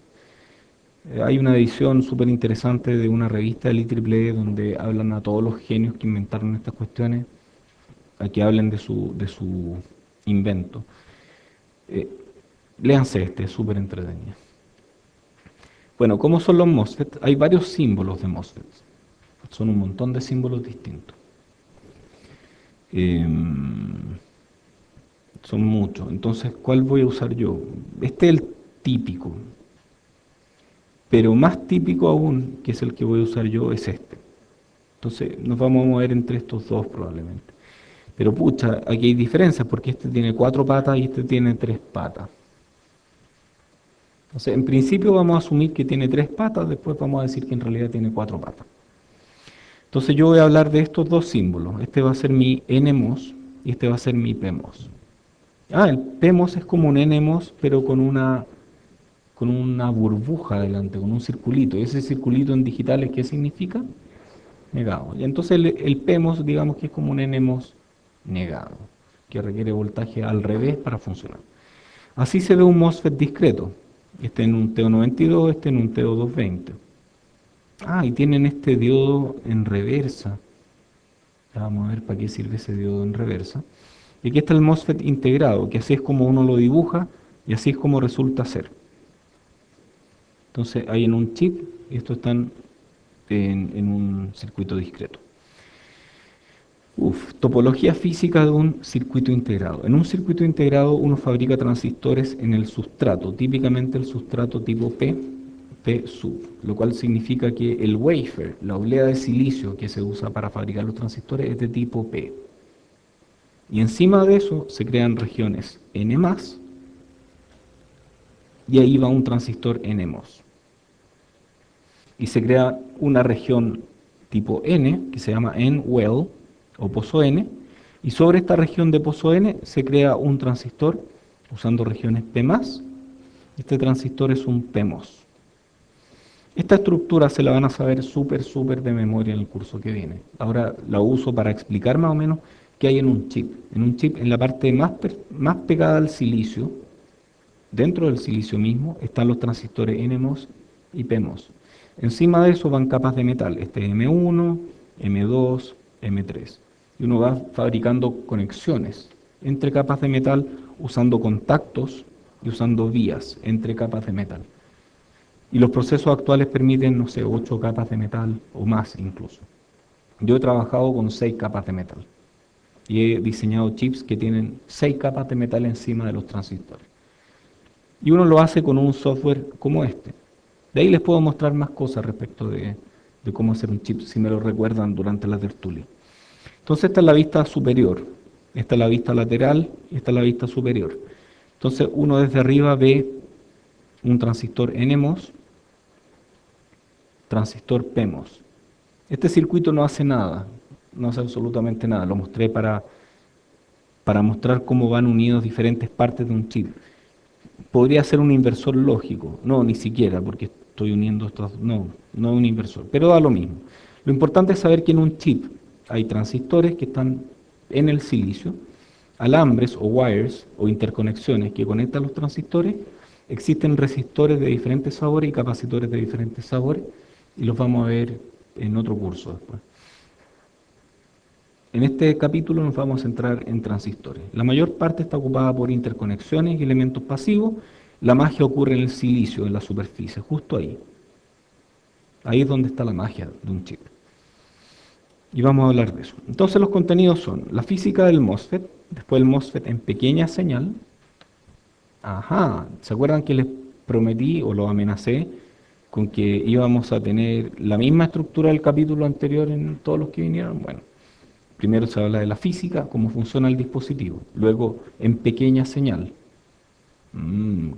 Hay una edición súper interesante de una revista del IEEE donde hablan a todos los genios que inventaron estas cuestiones, a que hablen de su invento. Eh, léanse este, es súper entretenido. Bueno, ¿cómo son los MOSFET? Hay varios símbolos de MOSFET. Son un montón de símbolos distintos. Son muchos. Entonces, ¿cuál voy a usar yo? Este es el típico. Pero más típico aún, que es el que voy a usar yo, es este. Entonces, nos vamos a mover entre estos dos probablemente. Pero pucha, aquí hay diferencias porque este tiene 4 patas y este tiene 3 patas. Entonces, en principio vamos a asumir que tiene 3 patas, después vamos a decir que en realidad tiene 4 patas. Entonces yo voy a hablar de estos dos símbolos. Este va a ser mi NMOS y este va a ser mi PMOS. El PMOS es como un NMOS, pero con una burbuja adelante, con un circulito. ¿Y ese circulito en digitales qué significa? Negado. Y entonces el PMOS, digamos que es como un NMOS negado, que requiere voltaje al revés para funcionar. Así se ve un MOSFET discreto. Este en un TO92, este en un TO220. Y tienen este diodo en reversa. Ya vamos a ver para qué sirve ese diodo en reversa. Y aquí está el MOSFET integrado, que así es como uno lo dibuja y así es como resulta ser. Entonces hay en un chip y estos están en un circuito discreto. Topología física de un circuito integrado. En un circuito integrado uno fabrica transistores en el sustrato, típicamente el sustrato tipo P sub, lo cual significa que el wafer, la oblea de silicio que se usa para fabricar los transistores es de tipo P. Y encima de eso se crean regiones N+, y ahí va un transistor NMOS. Y se crea una región tipo N, que se llama N-well, o pozo N, y sobre esta región de pozo N se crea un transistor usando regiones P+, este transistor es un PMOS. Esta estructura se la van a saber súper de memoria en el curso que viene. Ahora la uso para explicar más o menos qué hay en un chip. En un chip, en la parte más pegada al silicio, dentro del silicio mismo, están los transistores NMOS y PMOS. Encima de eso van capas de metal, este M1, M2, M3. Y uno va fabricando conexiones entre capas de metal usando contactos y usando vías entre capas de metal. Y los procesos actuales permiten, no sé, 8 capas de metal o más incluso. Yo he trabajado con 6 capas de metal y he diseñado chips que tienen 6 capas de metal encima de los transistores. Y uno lo hace con un software como este. De ahí les puedo mostrar más cosas respecto de cómo hacer un chip, si me lo recuerdan durante la tertulia. Entonces esta es la vista superior, esta es la vista lateral y esta es la vista superior. Entonces uno desde arriba ve un transistor NMOS, transistor PMOS. Este circuito no hace nada, no hace absolutamente nada. Lo mostré para mostrar cómo van unidos diferentes partes de un chip. Podría ser un inversor lógico, no, ni siquiera, porque estoy uniendo estos, no, no es un inversor, pero da lo mismo. Lo importante es saber que en un chip hay transistores que están en el silicio, alambres o wires o interconexiones que conectan los transistores, existen resistores de diferentes sabores y capacitores de diferentes sabores, y los vamos a ver en otro curso después. En este capítulo nos vamos a centrar en transistores. La mayor parte está ocupada por interconexiones y elementos pasivos. La magia ocurre en el silicio, en la superficie, justo ahí. Ahí es donde está la magia de un chip. Y vamos a hablar de eso. Entonces los contenidos son la física del MOSFET, después el MOSFET en pequeña señal. Ajá, ¿se acuerdan que les prometí o lo amenacé con que íbamos a tener la misma estructura del capítulo anterior en todos los que vinieron? Bueno, primero se habla de la física, cómo funciona el dispositivo. Luego, en pequeña señal,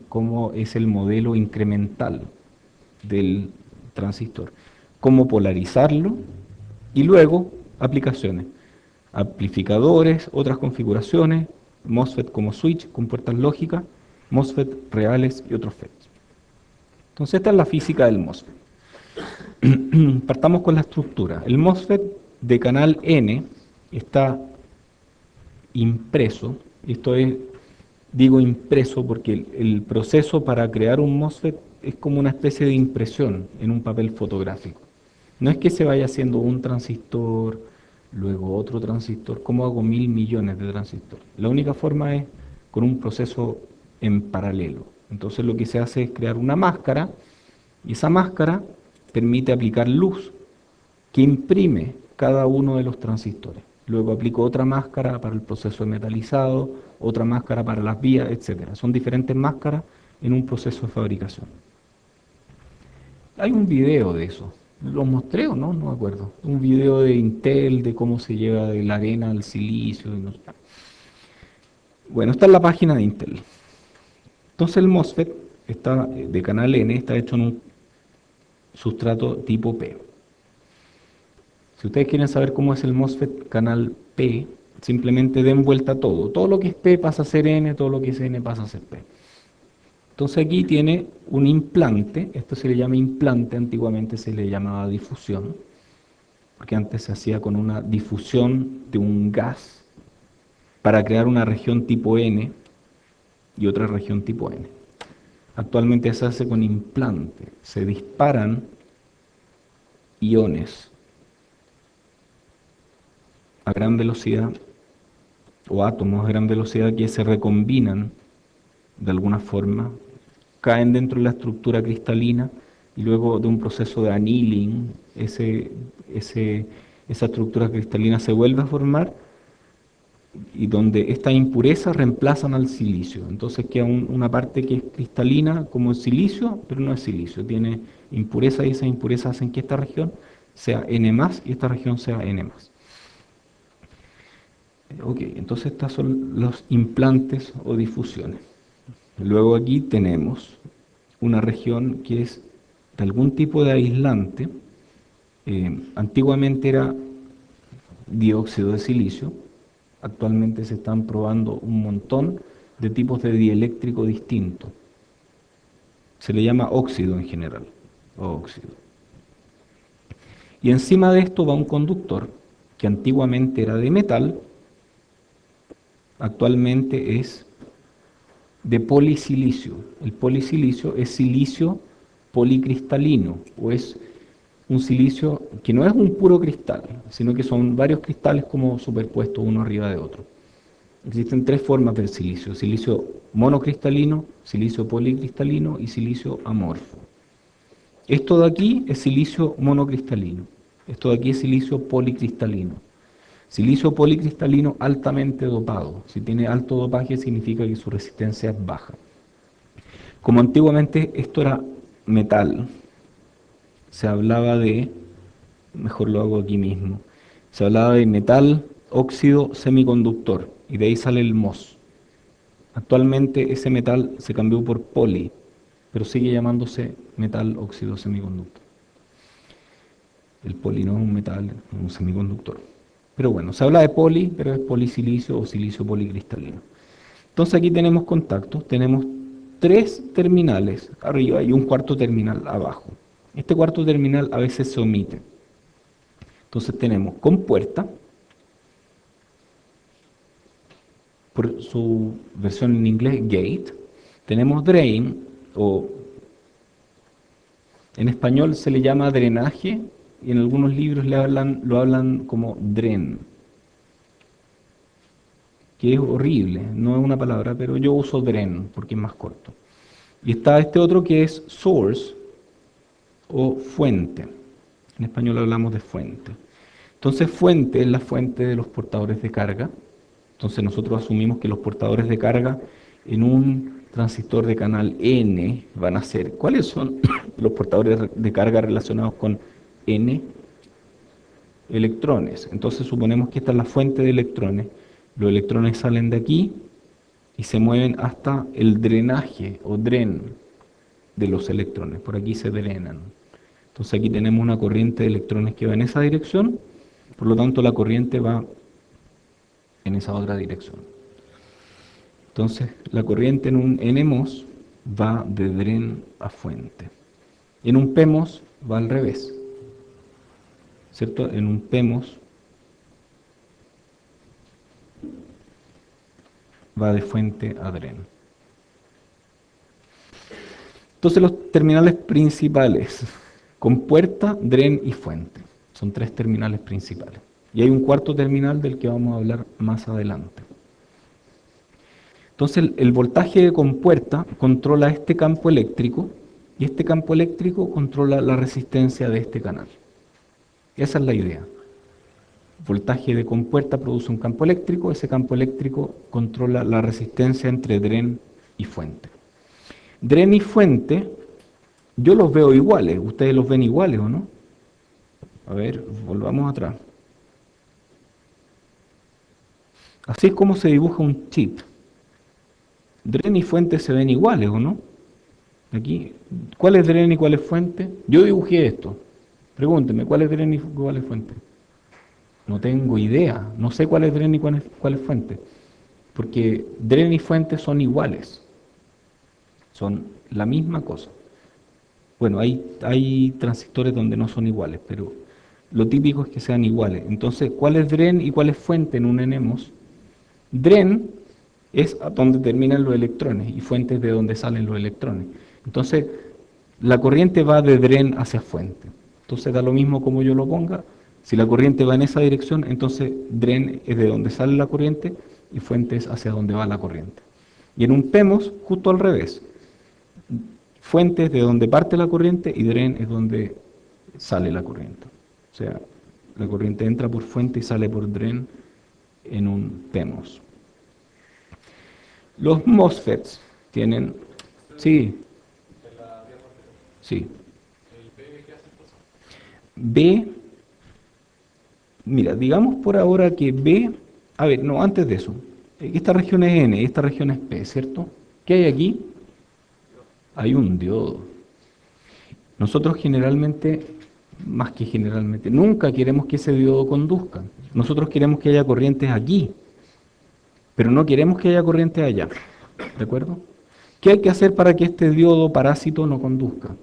cómo es el modelo incremental del transistor. Cómo polarizarlo. Y luego, aplicaciones. Amplificadores, otras configuraciones, MOSFET como switch con puertas lógicas, MOSFET reales y otros FETs. Entonces esta es la física del MOSFET. Partamos con la estructura. El MOSFET de canal N está impreso, y esto es, digo impreso porque el proceso para crear un MOSFET es como una especie de impresión en un papel fotográfico. No es que se vaya haciendo un transistor, luego otro transistor, como hago 1000 millones de transistores. La única forma es con un proceso en paralelo. Entonces lo que se hace es crear una máscara, y esa máscara permite aplicar luz que imprime cada uno de los transistores. Luego aplico otra máscara para el proceso de metalizado, otra máscara para las vías, etc. Son diferentes máscaras en un proceso de fabricación. Hay un video de eso. ¿Lo mostré o no? No me acuerdo. Un video de Intel, de cómo se lleva de la arena al silicio. Y no sé. Bueno, esta es la página de Intel. Entonces el MOSFET está, de canal N está hecho en un sustrato tipo P. Si ustedes quieren saber cómo es el MOSFET canal P, simplemente den vuelta a todo. Todo lo que es P pasa a ser N, todo lo que es N pasa a ser P. Entonces aquí tiene un implante, esto se le llama implante, antiguamente se le llamaba difusión, porque antes se hacía con una difusión de un gas para crear una región tipo N y otra región tipo N. Actualmente se hace con implante, se disparan iones a gran velocidad o átomos a gran velocidad que se recombinan de alguna forma, caen dentro de la estructura cristalina y luego de un proceso de annealing, esa estructura cristalina se vuelve a formar y donde estas impurezas reemplazan al silicio. Entonces queda una parte que es cristalina como el silicio, pero no es silicio, tiene impurezas y esas impurezas hacen que esta región sea N+, y esta región sea N+. Ok, entonces estos son los implantes o difusiones. Luego aquí tenemos una región que es de algún tipo de aislante. Antiguamente era dióxido de silicio. Actualmente se están probando un montón de tipos de dieléctrico distintos. Se le llama óxido en general, o óxido. Y encima de esto va un conductor que antiguamente era de metal, actualmente es de polisilicio. El polisilicio es silicio policristalino, o es un silicio que no es un puro cristal, sino que son varios cristales como superpuestos uno arriba de otro. Existen tres formas del silicio: silicio monocristalino, silicio policristalino y silicio amorfo. Esto de aquí es silicio monocristalino, esto de aquí es silicio policristalino. Silicio policristalino altamente dopado. Si tiene alto dopaje significa que su resistencia es baja. Como antiguamente esto era metal, se hablaba de, mejor lo hago aquí mismo, se hablaba de metal óxido semiconductor, y de ahí sale el MOS. Actualmente ese metal se cambió por poli, pero sigue llamándose metal óxido semiconductor. El poli no es un metal, es un semiconductor. Pero bueno, se habla de poli, pero es polisilicio o silicio policristalino. Entonces aquí tenemos contactos, tenemos tres terminales arriba y un cuarto terminal abajo. Este cuarto terminal a veces se omite. Entonces tenemos compuerta, por su versión en inglés gate, tenemos drain, o en español se le llama drenaje, y en algunos libros lo hablan como dren, que es horrible, no es una palabra, pero yo uso dren porque es más corto. Y está este otro que es source o fuente. En español hablamos de fuente. Entonces fuente es la fuente de los portadores de carga. Entonces nosotros asumimos que los portadores de carga en un transistor de canal N van a ser, ¿cuáles son los portadores de carga relacionados con N? Electrones. Entonces suponemos que esta es la fuente de electrones. Los electrones salen de aquí y se mueven hasta el drenaje o dren de los electrones. Por aquí se drenan. Entonces aquí tenemos una corriente de electrones que va en esa dirección, por lo tanto la corriente va en esa otra dirección. Entonces la corriente en un NMOS va de dren a fuente. En un PMOS va al revés, ¿cierto? En un PMOS va de fuente a dren. Entonces los terminales principales, compuerta, dren y fuente, son tres terminales principales. Y hay un cuarto terminal del que vamos a hablar más adelante. Entonces el voltaje de compuerta controla este campo eléctrico y este campo eléctrico controla la resistencia de este canal. Esa es la idea. El voltaje de compuerta produce un campo eléctrico, ese campo eléctrico controla la resistencia entre dren y fuente. Dren y fuente, yo los veo iguales, ustedes los ven iguales ¿o no? A ver, volvamos atrás. Así es como se dibuja un chip. Dren y fuente se ven iguales, ¿o no? Aquí, ¿cuál es dren y cuál es fuente? Yo dibujé esto. Pregúnteme, ¿cuál es dren y cuál es fuente? No tengo idea. No sé cuál es dren y cuál es fuente. Porque dren y fuente son iguales. Son la misma cosa. Bueno, hay transistores donde no son iguales, pero lo típico es que sean iguales. Entonces, ¿cuál es dren y cuál es fuente en un NMOS? Dren es a donde terminan los electrones y fuente es de donde salen los electrones. Entonces, la corriente va de dren hacia fuente. Entonces, da lo mismo como yo lo ponga. Si la corriente va en esa dirección, entonces dren es de donde sale la corriente y fuente es hacia donde va la corriente. Y en un PEMOS, justo al revés. Fuente es de donde parte la corriente y dren es donde sale la corriente. O sea, la corriente entra por fuente y sale por dren en un PEMOS. Los MOSFETs tienen, sí, sí. B, mira, digamos por ahora que B, a ver, no, antes de eso, esta región es N y esta región es P, ¿cierto? ¿Qué hay aquí? Hay un diodo. Nosotros generalmente, más que generalmente, nunca queremos que ese diodo conduzca. Nosotros queremos que haya corrientes aquí, pero no queremos que haya corrientes allá. ¿De acuerdo? ¿Qué hay que hacer para que este diodo parásito no conduzca?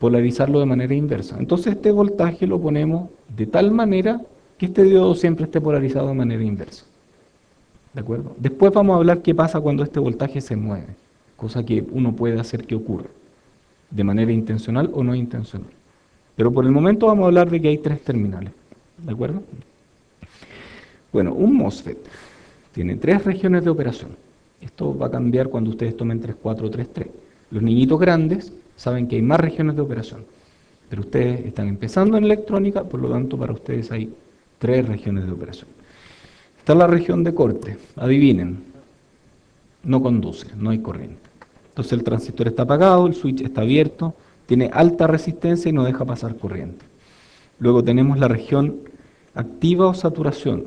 Polarizarlo de manera inversa. Entonces este voltaje lo ponemos de tal manera que este diodo siempre esté polarizado de manera inversa. ¿De acuerdo? Después vamos a hablar qué pasa cuando este voltaje se mueve, cosa que uno puede hacer que ocurra, de manera intencional o no intencional. Pero por el momento vamos a hablar de que hay tres terminales. ¿De acuerdo? Bueno, un MOSFET tiene tres regiones de operación. Esto va a cambiar cuando ustedes tomen 3-4-3-3. Los niñitos grandes saben que hay más regiones de operación, pero ustedes están empezando en electrónica, por lo tanto para ustedes hay tres regiones de operación. Está la región de corte, adivinen, no conduce, no hay corriente. Entonces el transistor está apagado, el switch está abierto, tiene alta resistencia y no deja pasar corriente. Luego tenemos la región activa o saturación.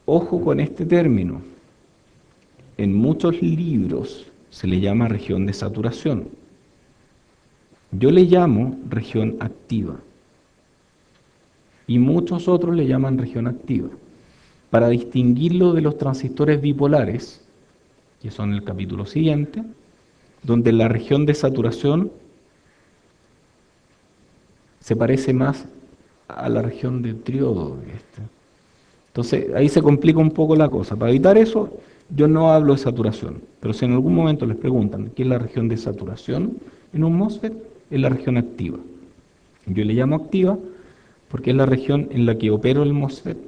Ojo con este término. En muchos libros se le llama región de saturación. Yo le llamo región activa. Y muchos otros le llaman región activa. Para distinguirlo de los transistores bipolares, que son el capítulo siguiente, donde la región de saturación se parece más a la región de triodo. Entonces ahí se complica un poco la cosa. Para evitar eso, yo no hablo de saturación, pero si en algún momento les preguntan qué es la región de saturación en un MOSFET, es la región activa. Yo le llamo activa porque es la región en la que opero el MOSFET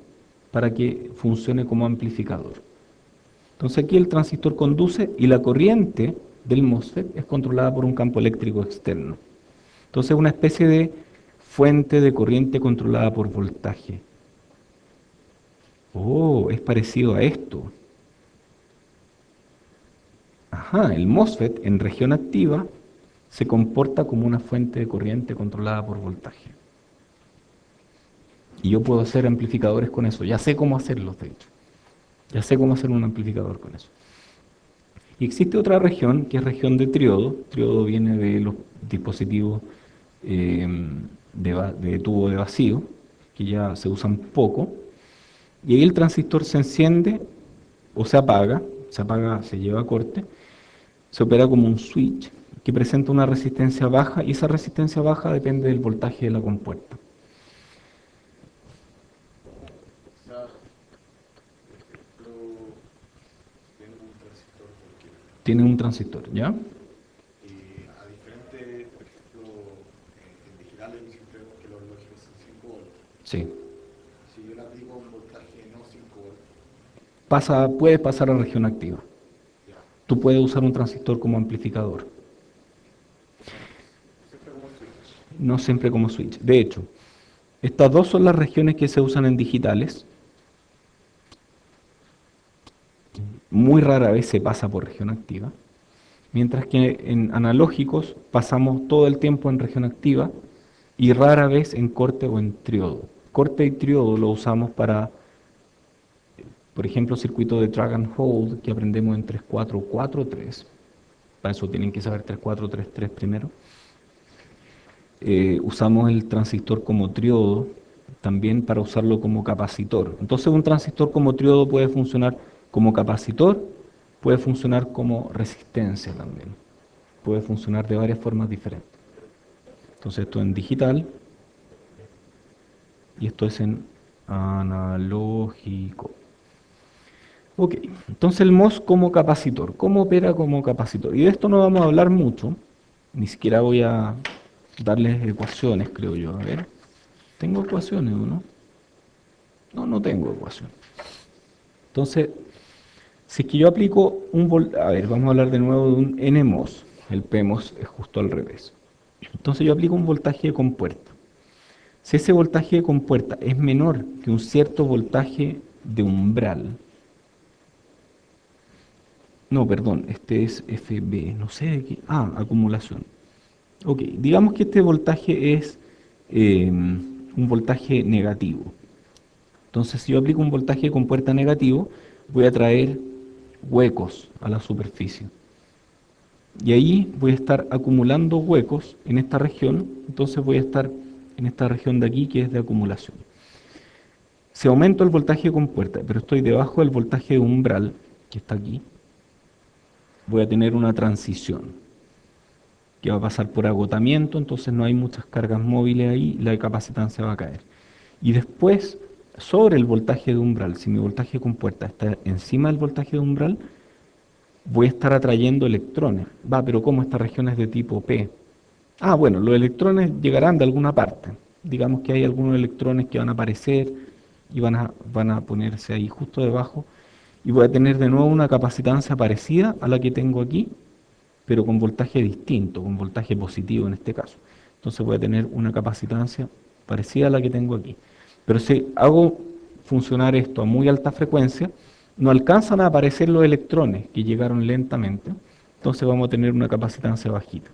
para que funcione como amplificador. Entonces aquí el transistor conduce y la corriente del MOSFET es controlada por un campo eléctrico externo. Entonces es una especie de fuente de corriente controlada por voltaje. Oh, es parecido a esto. Ajá, el MOSFET en región activa se comporta como una fuente de corriente controlada por voltaje. Y yo puedo hacer amplificadores con eso. Ya sé cómo hacerlos, de hecho. Ya sé cómo hacer un amplificador con eso. Y existe otra región, que es región de triodo. Triodo viene de los dispositivos de tubo de vacío, que ya se usan poco. Y ahí el transistor se enciende o se apaga, se lleva a corte, se opera como un switch que presenta una resistencia baja y esa resistencia baja depende del voltaje de la compuerta. Tiene un transistor, ¿ya? A diferente, por ejemplo, en digitales siempre vemos que los lógicos son 5 volts. Sí. Si yo le aplico un voltaje no 5 volts, Puede pasar a región activa. ya, Tú puedes usar un transistor como amplificador, siempre como switch. no siempre como switch. De hecho, estas dos son las regiones que se usan en digitales. Muy rara vez se pasa por región activa. Mientras que en analógicos pasamos todo el tiempo en región activa y rara vez en corte o en triodo. Corte y triodo lo usamos para, por ejemplo, circuito de drag and hold que aprendemos en 3443. Para eso tienen que saber 3433 primero. Usamos el transistor como triodo también para usarlo como capacitor. Entonces un transistor como triodo puede funcionar como capacitor, puede funcionar como resistencia también. Puede funcionar de varias formas diferentes. Entonces esto en digital y esto es en analógico. Ok, entonces el MOS como capacitor. ¿Cómo opera como capacitor? Y de esto no vamos a hablar mucho, ni siquiera voy a darles ecuaciones, creo yo. A ver, ¿tengo ecuaciones o no? No, no tengo ecuaciones. Entonces, si es que yo aplico a ver, vamos a hablar de nuevo de un NMOS. El PMOS es justo al revés. Entonces yo aplico un voltaje de compuerta. Si ese voltaje de compuerta es menor que un cierto voltaje de umbral, no, perdón, este es FB, no sé de qué, acumulación. Ok, digamos que este voltaje es un voltaje negativo. Entonces, si yo aplico un voltaje de compuerta negativo, voy a traer huecos a la superficie. Y ahí voy a estar acumulando huecos en esta región, entonces voy a estar en esta región de aquí que es de acumulación. Si aumento el voltaje de compuerta, pero estoy debajo del voltaje de umbral, que está aquí, voy a tener una transición que va a pasar por agotamiento, entonces no hay muchas cargas móviles ahí, la capacitancia va a caer. Y después, sobre el voltaje de umbral, si mi voltaje de compuerta está encima del voltaje de umbral, voy a estar atrayendo electrones. Pero ¿cómo esta región es de tipo P? Bueno, los electrones llegarán de alguna parte. Digamos que hay algunos electrones que van a aparecer y van a ponerse ahí justo debajo. Y voy a tener de nuevo una capacitancia parecida a la que tengo aquí, pero con voltaje distinto, con voltaje positivo en este caso. Entonces voy a tener una capacitancia parecida a la que tengo aquí. Pero si hago funcionar esto a muy alta frecuencia, no alcanzan a aparecer los electrones que llegaron lentamente, entonces vamos a tener una capacitancia bajita.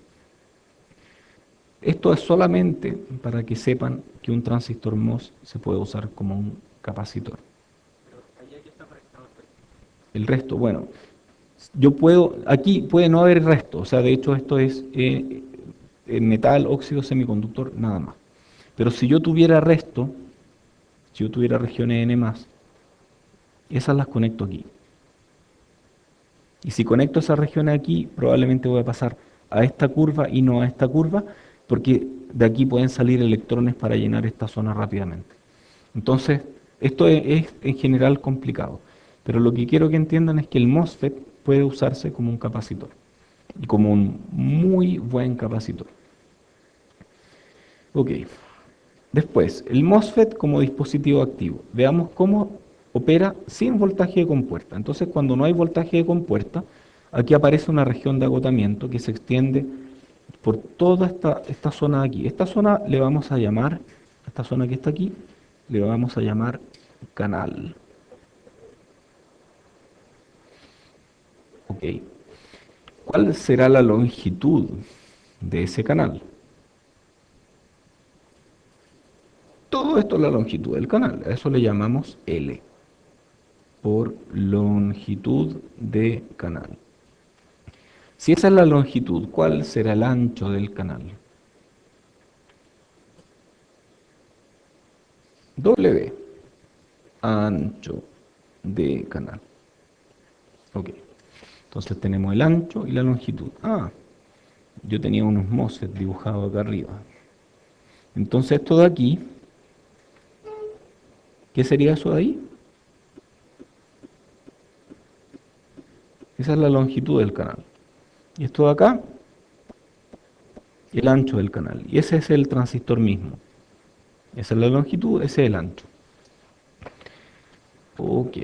Esto es solamente para que sepan que un transistor MOS se puede usar como un capacitor. El resto, bueno, yo puedo, aquí puede no haber resto, o sea, de hecho esto es metal, óxido, semiconductor, nada más. Pero si yo tuviera resto, si yo tuviera regiones N+, esas las conecto aquí. Y si conecto esas regiones aquí, probablemente voy a pasar a esta curva y no a esta curva, porque de aquí pueden salir electrones para llenar esta zona rápidamente. Entonces, esto es en general complicado, pero lo que quiero que entiendan es que el MOSFET puede usarse como un capacitor, y como un muy buen capacitor. Ok, después, el MOSFET como dispositivo activo. Veamos cómo opera sin voltaje de compuerta. Entonces, cuando no hay voltaje de compuerta, aquí aparece una región de agotamiento que se extiende por toda esta zona de aquí. Esta zona le vamos a llamar, esta zona que está aquí, le vamos a llamar canal. Ok. ¿Cuál será la longitud de ese canal? Todo esto es la longitud del canal. A eso le llamamos L, por longitud de canal. Si esa es la longitud, ¿cuál será el ancho del canal? W, ancho de canal. Ok. Entonces tenemos el ancho y la longitud. Ah, yo tenía unos MOSFET dibujados acá arriba. Entonces esto de aquí, ¿qué sería eso de ahí? Esa es la longitud del canal. Y esto de acá, el ancho del canal. Y ese es el transistor mismo. Esa es la longitud, ese es el ancho. Ok,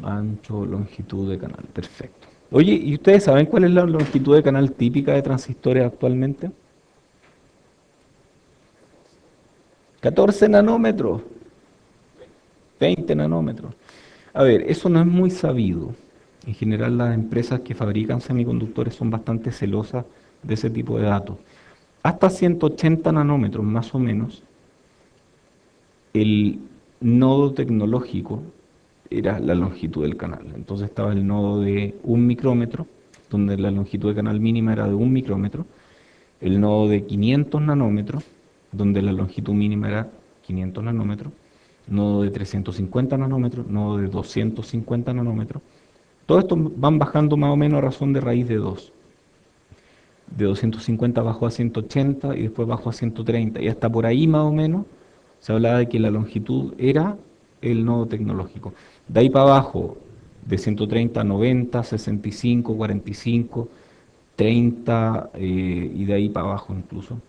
ancho, longitud de canal, perfecto. Oye, ¿y ustedes saben cuál es la longitud de canal típica de transistores actualmente? 14 nanómetros, 20 nanómetros. A ver, eso no es muy sabido. En general, las empresas que fabrican semiconductores son bastante celosas de ese tipo de datos. Hasta 180 nanómetros, más o menos, el nodo tecnológico era la longitud del canal. Entonces estaba el nodo de 1 micrómetro, donde la longitud de canal mínima era de 1 micrómetro, el nodo de 500 nanómetros, donde la longitud mínima era 500 nanómetros, nodo de 350 nanómetros, nodo de 250 nanómetros. Todos estos van bajando más o menos a razón de raíz de 2. De 250 bajó a 180 y después bajó a 130. Y hasta por ahí más o menos se hablaba de que la longitud era el nodo tecnológico. De ahí para abajo, de 130 a 90, 65, 45, 30 y de ahí para abajo incluso.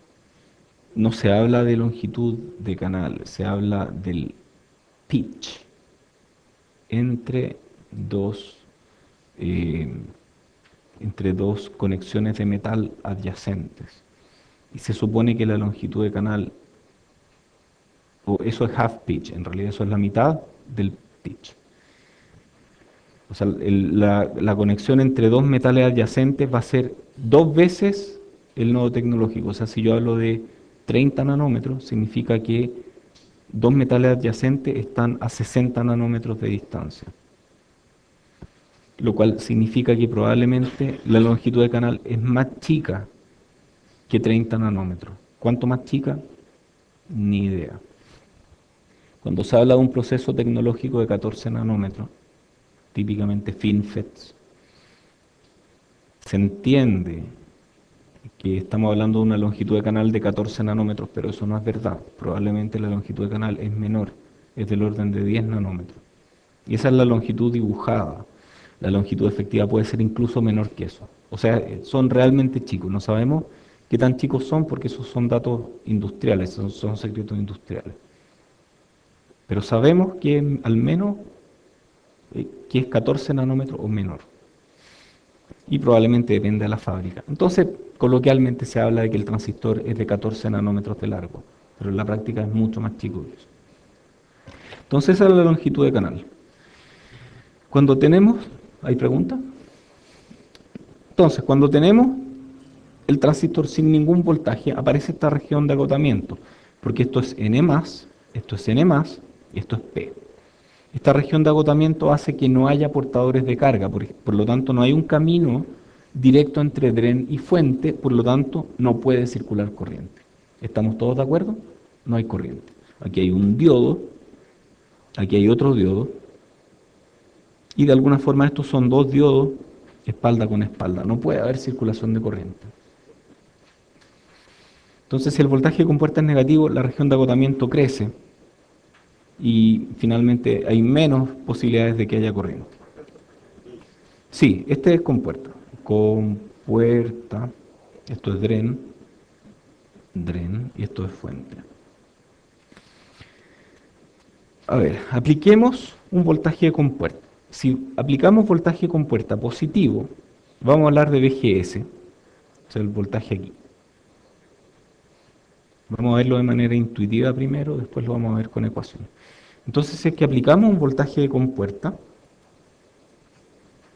No se habla de longitud de canal, se habla del pitch entre dos, eh, entre dos conexiones de metal adyacentes. Y se supone que la longitud de canal, o eso es half pitch, en realidad eso es la mitad del pitch. O sea, la conexión entre dos metales adyacentes va a ser 2 veces el nodo tecnológico. O sea, si yo hablo de 30 nanómetros, significa que dos metales adyacentes están a 60 nanómetros de distancia. Lo cual significa que probablemente la longitud de canal es más chica que 30 nanómetros. ¿Cuánto más chica? Ni idea. Cuando se habla de un proceso tecnológico de 14 nanómetros, típicamente FinFETs, se entiende que estamos hablando de una longitud de canal de 14 nanómetros, pero eso no es verdad. Probablemente la longitud de canal es menor, es del orden de 10 nanómetros. Y esa es la longitud dibujada. La longitud efectiva puede ser incluso menor que eso. O sea, son realmente chicos. No sabemos qué tan chicos son porque esos son datos industriales, son secretos industriales. Pero sabemos que al menos que es 14 nanómetros o menor. Y probablemente depende de la fábrica. Entonces, coloquialmente se habla de que el transistor es de 14 nanómetros de largo, pero en la práctica es mucho más chico que eso. Entonces, esa es la longitud de canal. Cuando tenemos, ¿hay preguntas? Entonces, cuando tenemos el transistor sin ningún voltaje, aparece esta región de agotamiento, porque esto es N+, esto es N+, y esto es P. Esta región de agotamiento hace que no haya portadores de carga, por lo tanto no hay un camino directo entre dren y fuente, por lo tanto no puede circular corriente. ¿Estamos todos de acuerdo? No hay corriente. Aquí hay un diodo, aquí hay otro diodo, y de alguna forma estos son dos diodos espalda con espalda. No puede haber circulación de corriente. Entonces, si el voltaje de compuerta es negativo, la región de agotamiento crece y finalmente hay menos posibilidades de que haya corriente. Sí, este es compuerta. Compuerta, esto es dren, y esto es fuente. A ver, apliquemos un voltaje de compuerta. Si aplicamos voltaje de compuerta positivo, vamos a hablar de VGS, o sea, el voltaje aquí. Vamos a verlo de manera intuitiva primero, después lo vamos a ver con ecuaciones. Entonces, si es que aplicamos un voltaje de compuerta,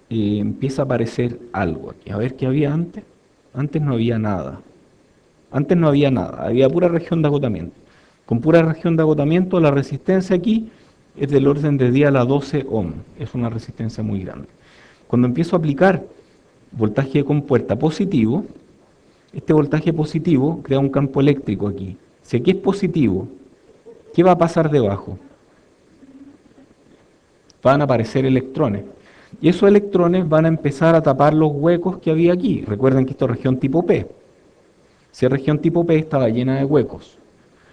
empieza a aparecer algo aquí. A ver qué había antes. Antes no había nada. Antes no había nada, había pura región de agotamiento. Con pura región de agotamiento, la resistencia aquí es del orden de 10 a la 12 ohm. Es una resistencia muy grande. Cuando empiezo a aplicar voltaje de compuerta positivo, este voltaje positivo crea un campo eléctrico aquí. Si aquí es positivo, ¿qué va a pasar debajo? Van a aparecer electrones. Y esos electrones van a empezar a tapar los huecos que había aquí. Recuerden que esto es región tipo P. Si es región tipo P, estaba llena de huecos.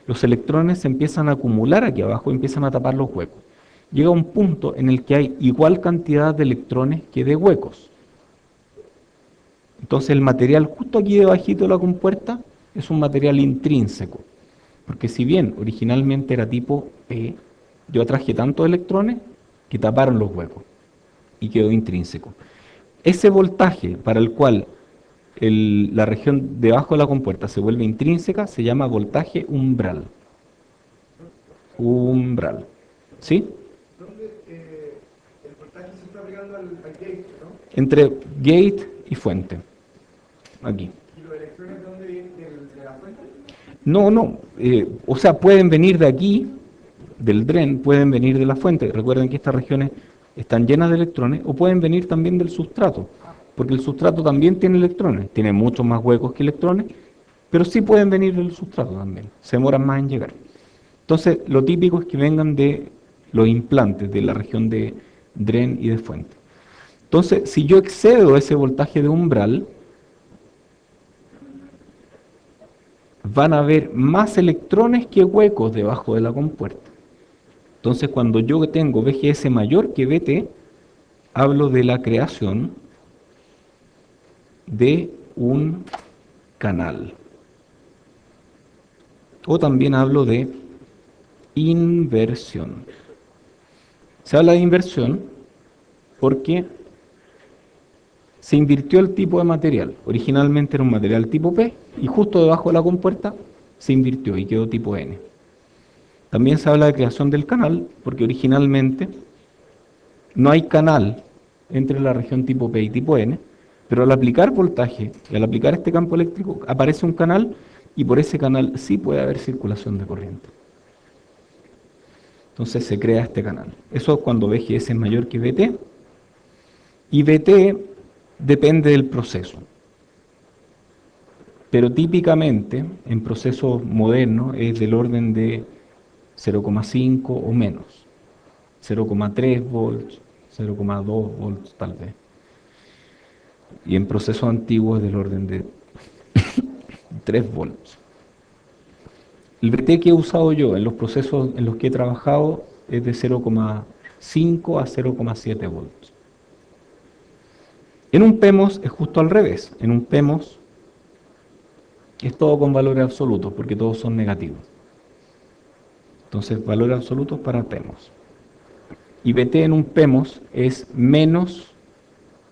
Los electrones se empiezan a acumular aquí abajo y empiezan a tapar los huecos. Llega un punto en el que hay igual cantidad de electrones que de huecos. Entonces el material justo aquí debajito de la compuerta es un material intrínseco. Porque si bien originalmente era tipo P, yo atraje tantos electrones que taparon los huecos y quedó intrínseco. Ese voltaje para el cual la región debajo de la compuerta se vuelve intrínseca se llama voltaje umbral. Umbral. ¿Sí? ¿Dónde el voltaje se está aplicando al gate, no? Entre gate y fuente. Aquí. ¿Y los electrones de dónde vienen? ¿De la fuente? No, no. O sea, pueden venir de aquí, del dren, pueden venir de la fuente. Recuerden que estas regiones están llenas de electrones, o pueden venir también del sustrato, porque el sustrato también tiene electrones, tiene muchos más huecos que electrones, pero sí pueden venir del sustrato también, se demoran más en llegar. Entonces, lo típico es que vengan de los implantes, de la región de dren y de fuente. Entonces, si yo excedo ese voltaje de umbral, van a haber más electrones que huecos debajo de la compuerta. Entonces, cuando yo tengo VGS mayor que VT, hablo de la creación de un canal. O también hablo de inversión. Se habla de inversión porque se invirtió el tipo de material. Originalmente era un material tipo P y justo debajo de la compuerta se invirtió y quedó tipo N. También se habla de creación del canal porque originalmente no hay canal entre la región tipo P y tipo N, pero al aplicar voltaje y al aplicar este campo eléctrico aparece un canal y por ese canal sí puede haber circulación de corriente. Entonces se crea este canal. Eso es cuando VGS es mayor que VT y VT depende del proceso. Pero típicamente en procesos modernos es del orden de 0,5 o menos, 0,3 volts, 0,2 volts tal vez. Y en procesos antiguos es del orden de 3 volts. El VT que he usado yo en los procesos en los que he trabajado es de 0,5 a 0,7 volts. En un PEMOS es justo al revés. En un PEMOS es todo con valores absolutos porque todos son negativos. Entonces, valores absolutos para PEMOS. Y VT en un PEMOS es menos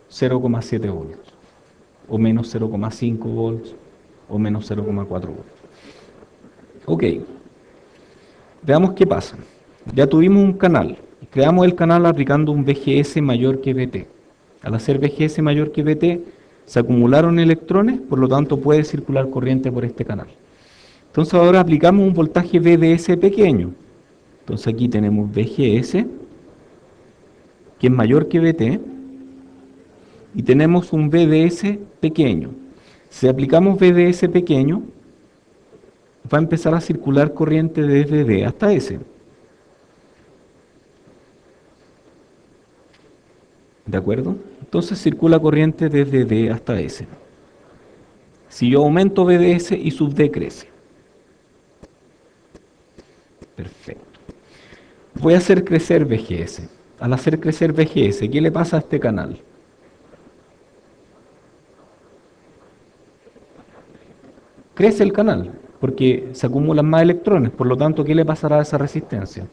0,7 volts, o menos 0,5 volts, o menos 0,4 volts. Ok, veamos qué pasa. Ya tuvimos un canal, creamos el canal aplicando un VGS mayor que VT. Al hacer VGS mayor que VT, Se acumularon electrones, por lo tanto puede circular corriente por este canal. Entonces ahora aplicamos un voltaje VDS pequeño. Entonces aquí tenemos VGS, que es mayor que VT, y tenemos un VDS pequeño. Si aplicamos VDS pequeño, va a empezar a circular corriente desde D hasta S. ¿De acuerdo? Entonces circula corriente desde D hasta S. Si yo aumento VDS y sub D crece. Perfecto. Voy a hacer crecer VGS. Al hacer crecer VGS, ¿qué le pasa a este canal? Crece el canal, porque se acumulan más electrones, por lo tanto, ¿qué le pasará a esa resistencia?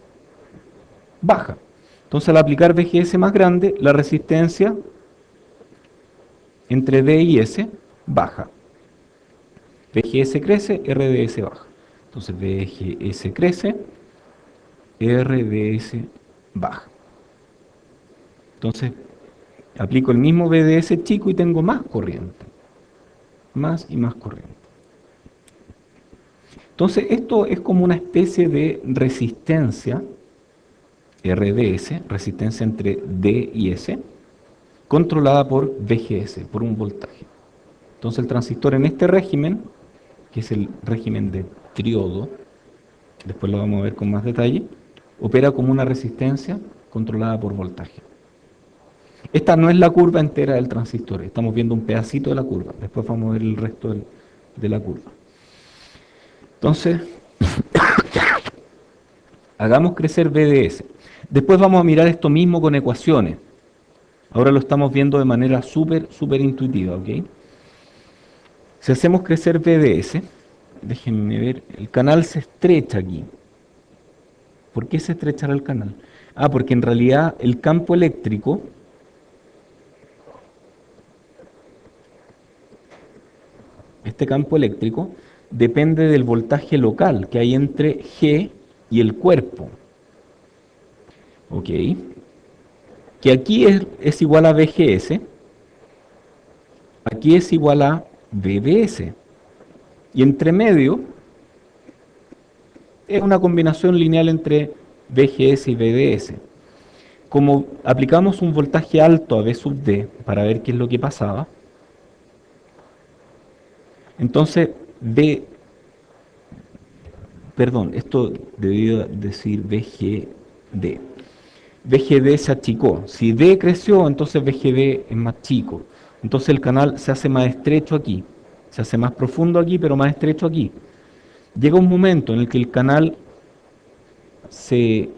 Baja. Entonces, al aplicar VGS más grande, la resistencia entre D y S baja. VGS crece, RDS baja. Entonces, VGS crece, RDS baja. Entonces, aplico el mismo VDS chico y tengo más corriente. Más y más corriente. Entonces, esto es como una especie de resistencia, RDS, resistencia entre D y S, controlada por VGS, por un voltaje. Entonces, el transistor en este régimen, que es el régimen de triodo, después lo vamos a ver con más detalle, opera como una resistencia controlada por voltaje. Esta no es la curva entera del transistor, estamos viendo un pedacito de la curva, después vamos a ver el resto de la curva. Entonces, hagamos crecer VDS. Después vamos a mirar esto mismo con ecuaciones. Ahora lo estamos viendo de manera súper intuitiva, ¿ok? Si hacemos crecer VDS, déjenme ver, el canal se estrecha aquí. ¿Por qué se estrechará el canal? Ah, porque en realidad el campo eléctrico este campo eléctrico depende del voltaje local que hay entre G y el cuerpo. ¿Ok? Que aquí es igual a VGS, aquí es igual a VDS. Y entre medio es una combinación lineal entre VGS y VDS. Como aplicamos un voltaje alto a V sub D para ver qué es lo que pasaba, entonces esto debió decir VGD. VGD se achicó. Si D creció, entonces VGD es más chico. Entonces el canal se hace más estrecho aquí. Se hace más profundo aquí, pero más estrecho aquí. Llega un momento en el que el canal se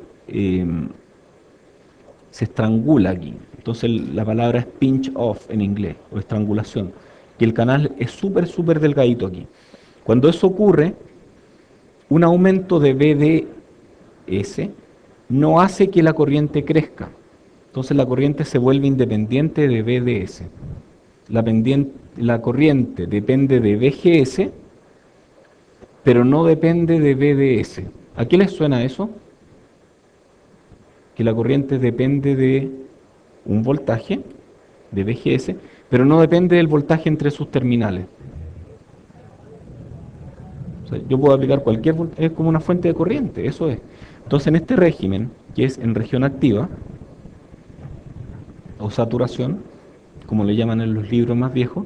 estrangula aquí. Entonces la palabra es pinch off en inglés, o estrangulación. Y el canal es súper delgadito aquí. Cuando eso ocurre, un aumento de VDS no hace que la corriente crezca. Entonces la corriente se vuelve independiente de VDS. La corriente depende de VGS, pero no depende de VDS. ¿A qué les suena eso? Que la corriente depende de un voltaje, de VGS, pero no depende del voltaje entre sus terminales. O sea, yo puedo aplicar cualquier voltaje, es como una fuente de corriente, eso es. Entonces en este régimen, que es en región activa, o saturación, como le llaman en los libros más viejos,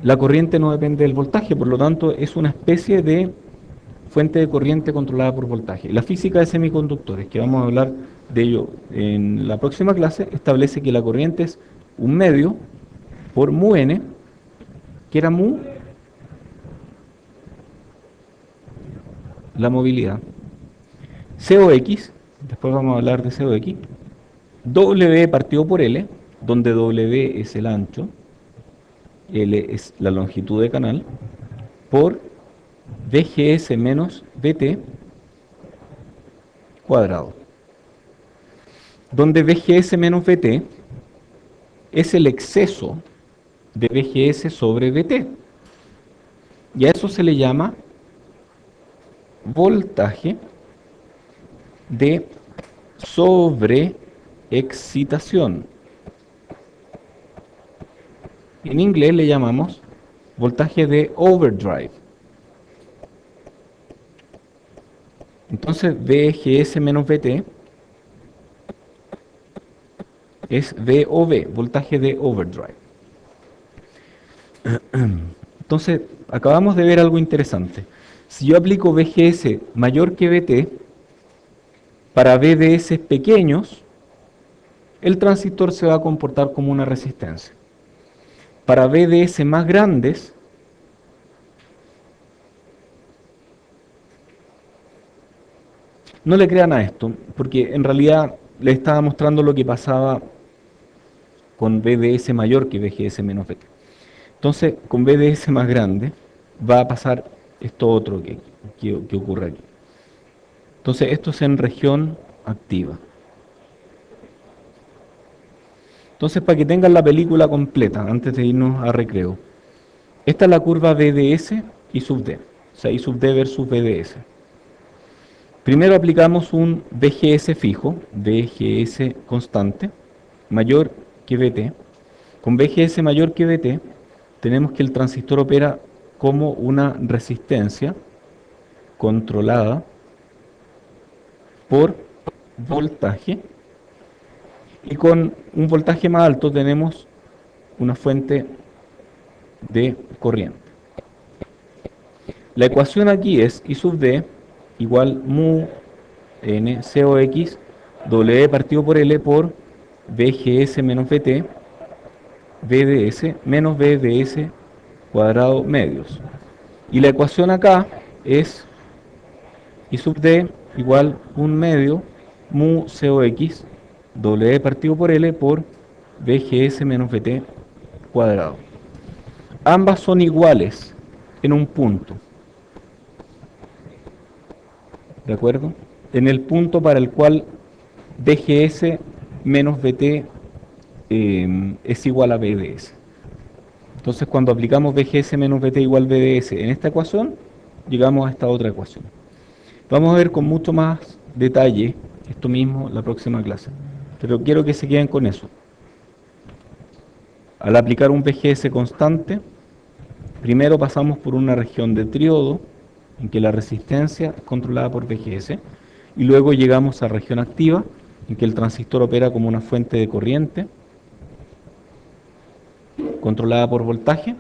la corriente no depende del voltaje, por lo tanto es una especie de fuente de corriente controlada por voltaje. La física de semiconductores, que vamos a hablar de ello en la próxima clase, establece que la corriente es un medio por mu n, que era mu, la movilidad, COX, después vamos a hablar de COX, W partido por L, donde W es el ancho, L es la longitud de canal, por VGS menos VT cuadrado, donde VGS menos VT es el exceso de VGS sobre VT, y a eso se le llama voltaje de sobreexcitación. En inglés le llamamos voltaje de overdrive. Entonces VGS menos VT es VOV, voltaje de overdrive. Entonces, acabamos de ver algo interesante. Si yo aplico VGS mayor que VT para VDS pequeños, el transistor se va a comportar como una resistencia. Para VDS más grandes, no le crean a esto, porque en realidad le estaba mostrando lo que pasaba con VDS mayor que VGS menos VT. Entonces, con VDS más grande va a pasar esto otro que ocurre aquí. Entonces, esto es en región activa. Entonces, para que tengan la película completa, antes de irnos a recreo, esta es la curva VDS y sub D, o sea, I sub D versus VDS. Primero aplicamos un VGS fijo, VGS constante, mayor que VT. Con VGS mayor que VT, tenemos que el transistor opera como una resistencia controlada por voltaje, y con un voltaje más alto tenemos una fuente de corriente. La ecuación aquí es I sub D igual mu n COX W partido por L por VGS menos VT VDS menos VDS cuadrado medios. Y la ecuación acá es I sub D igual 1 medio mu COX W partido por L por VGS menos VT cuadrado. Ambas son iguales en un punto. ¿De acuerdo? En el punto para el cual VGS menos VT es igual a VDS. Entonces, cuando aplicamos VGS menos VT igual VDS en esta ecuación, llegamos a esta otra ecuación. Vamos a ver con mucho más detalle esto mismo la próxima clase, pero quiero que se queden con eso. Al aplicar un VGS constante, primero pasamos por una región de triodo, en que la resistencia es controlada por VGS, y luego llegamos a región activa, en que el transistor opera como una fuente de corriente, controlada por voltaje,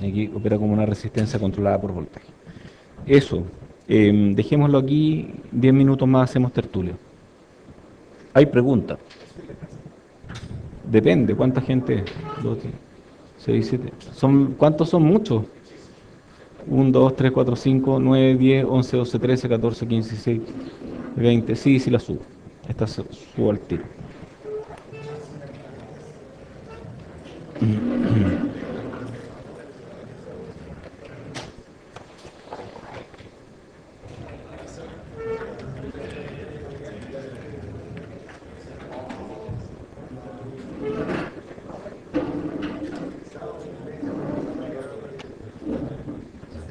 y aquí opera como una resistencia controlada por voltaje. Eso, dejémoslo aquí, 10 minutos más hacemos tertulia. ¿Hay preguntas? Depende, ¿cuánta gente? 2, 6, 7. ¿Cuántos son muchos? 1, 2, 3, 4, 5, 9, 10, 11, 12, 13, 14, 15, 16, 20. Sí, sí la subo. Esta subo al tiro.